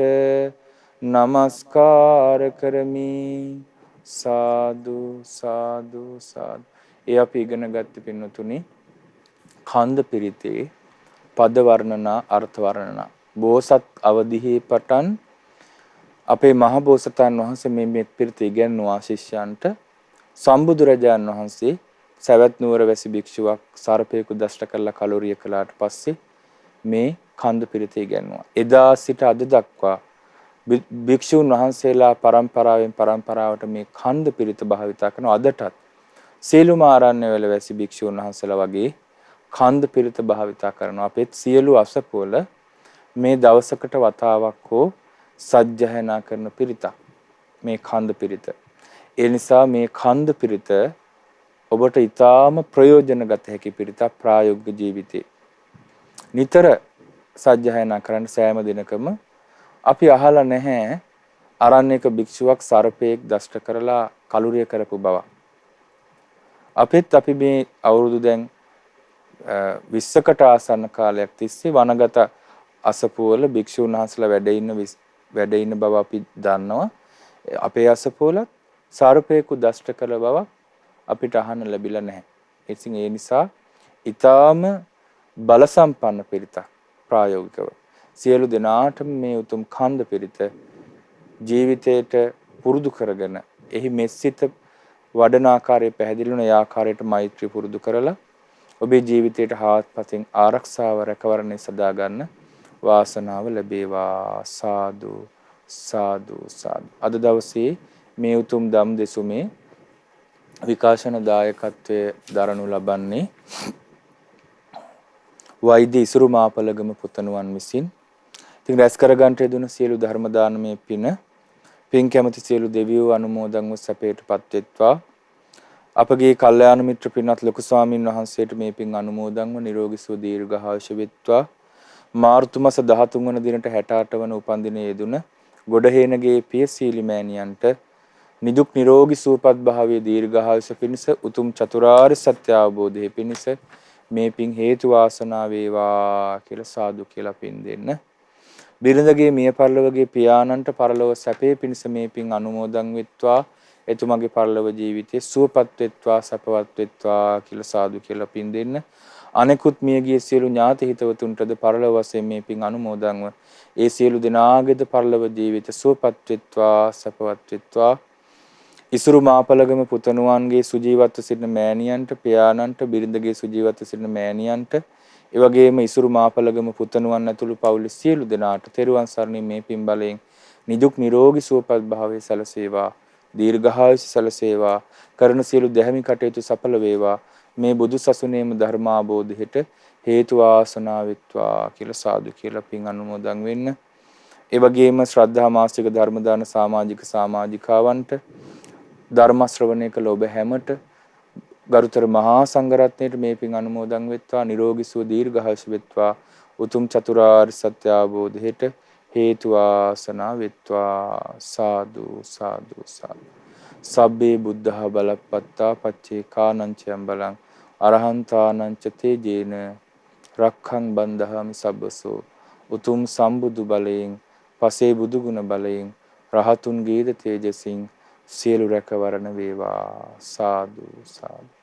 A: නමස්කාර කරමි. සාදු සාදු සාදු. ඒ අපි ඉගෙන ගත්ත පින්නතුනි කන්ද පිරිතේ පද වර්ණනා අර්ථ වර්ණනා බෝසත් අවදිහේ පටන් අපේ මහ බෝසතාණන් වහන්සේ මේ පිරිත ඉගෙනුවා ශිෂ්‍යයන්ට. සම්බුදුරජාණන් වහන්සේ සවැත් නුවර වැසි භික්ෂුවක් සර්පයෙකු දෂ්ට කරලා කලුරිය කළාට පස්සේ මේ කන්ද පිරිත ඉගෙනුවා. එදා සිට අද දක්වා භික්ෂුන් වහන්සේලා පරම්පරාවෙන් පරම්පරාවට මේ කන්ද පිරිත භාවිතා කරන අදටත් සියලුම ආරණ්‍යවල වැසි භික්ෂුන් වහන්සේලා වගේ කන්ද පිරිත භාවිතා කරනවා. අපේත් සියලු අසපොළ මේ දවසකට වතාවක් හෝ සජ්ජහායනා කරන පිරිතක් මේ කන්ද පිරිත. ඒ නිසා මේ කන්ද පිරිත ඔබට ඊටාම ප්‍රයෝජනගත හැකි පිරිතක් ප්‍රායෝගික ජීවිතේ. නිතර සජ්ජහායනා කරන්න සෑම දිනකම අපි අහලා නැහැ අරණ්‍යක භික්ෂුවක් සර්පයෙක් දෂ්ට කරලා කලුරිය කරපු බව. අපි මේ අවුරුදු දැන් 20කට ආසන්න කාලයක් තිස්සේ වනගත අසපුවල භික්ෂුන් වහන්සේලා වැඩ ඉන්න බව අපි දන්නවා. අපේ අසපුවලත් සර්පයෙකු දෂ්ට කළ බවක් අපිට අහන්න ලැබිලා නැහැ. ඉතින් ඒ නිසා ඊටාම බල සම්පන්න පිරිතක් ප්‍රායෝගිකව සියලු දෙනාටම මේ උතුම් කන්ද පිරිත ජීවිතයට පුරුදු කරගෙන එහි මෙසිත වඩන ආකාරය පැහැදිලි වුණ ආකාරයට මෛත්‍රී පුරුදු කරලා ඔබේ ජීවිතයට හාත්පසින් ආරක්ෂාව රැකවරණය සදා ගන්න වාසනාව ලැබේවා. සාදු සාදු සාදු. අද දවසේ මේ උතුම් ධම් දෙසුමේ විකාශන දායකත්වයේ දරනු ලබන්නේ වෛද්‍ය ඉසුරු මාපලගම පුතණුවන් විසින්. ඉතින් රැස් කරගන්ට යෙදුණු සියලු ධර්ම දානමය පින් කැමති සියලු දෙවියෝ අනුමෝදන්ව සැපයටපත් වෙත්වා. අපගේ කල්යාණ මිත්‍ර පින්වත් ලොකු ස්වාමින් වහන්සේට මේ පින් අනුමෝදන්ව නිරෝගී සුව දීර්ඝායුෂ වෙත්වා. මාර්තු මාස 13 වන දිනට 68 වන උපන්දිනයේ යෙදුණ ගොඩහේනගේ පියසීලි මෑණියන්ට නිදුක් නිරෝගී සුවපත් භාවයේ දීර්ඝායුෂ පිණිස උතුම් චතුරාර්ය සත්‍ය අවබෝධයේ පිණිස මේ පින් හේතු වාසනා වේවා කියලා සාදු කියලා පින් දෙන්න. බිරිඳගේ මිය පරලොවගේ පියාණන්ට පරලොව සැපේ පිණිස මේ පින් අනුමෝදන් වෙත්වා. එතුමගේ පරලොව ජීවිතයේ සුවපත් වෙත්වා සපවත් වෙත්වා කියලා සාදු කියලා පින් දෙන්න. අනෙකුත් මියගිය සියලු ඥාති හිතවතුන්ටද පරලොව වශයෙන් මේ පින් අනුමෝදන්ව ඒ සියලු දෙනාගේද පරලොව ජීවිත සුවපත් වෙත්වා සපවත් වෙත්වා. ඉසුරු මාපලගම පුතණුවන්ගේ සුජීවත්ව සිටින මෑණියන්ට පියාණන්ට බිරිඳගේ සුජීවත්ව සිටින මෑණියන්ට ඒ වගේම ඉසුරු මාපලගම පුතණුවන් ඇතුළු පවුලේ සියලු දෙනාට තෙරුවන් සරණින් මේ පින් බලයෙන් නිදුක් නිරෝගී සුවපත් භාවයේ සැලසේවා. දීර්ඝායුෂ සැලසේවා. කරන සියලු දැහැමි කටයුතු සඵල වේවා. මේ බුදු සසුනේම ධර්මාබෝධයට හේතු වාසනා වෙත්වා කියලා සාදු කියලා පින් අනුමෝදන් වෙන්න. ඒ වගේම ශ්‍රද්ධා මාසික ධර්ම දාන සමාජිකාවන්ට ධර්ම ශ්‍රවණය කළ ඔබ හැමට ගරුතර මහා සංඝරත්නයට මේ පින් අනුමෝදන් වෙත්වා. නිරෝගී සුව දීර්ඝායුෂ වෙත්වා. උතුම් චතුරාර්ය සත්‍ය අවබෝධයට හේතු වාසනා වෙත්වා. සාදු සාදු සාදු. සබ්බේ බුද්ධහ බලප්පත්තා පච්චේකානංචයම් බලං අරහන්තානංච තේජේන රක්ඛං බන්දහාමි සබ්බසෝ. උතුම් සම්බුදු බලයෙන් පසේ බුදු ගුණ බලයෙන් රහතුන්ගේද තේජසින් සියලු රැකවරණ වේවා. සාදු සාදු.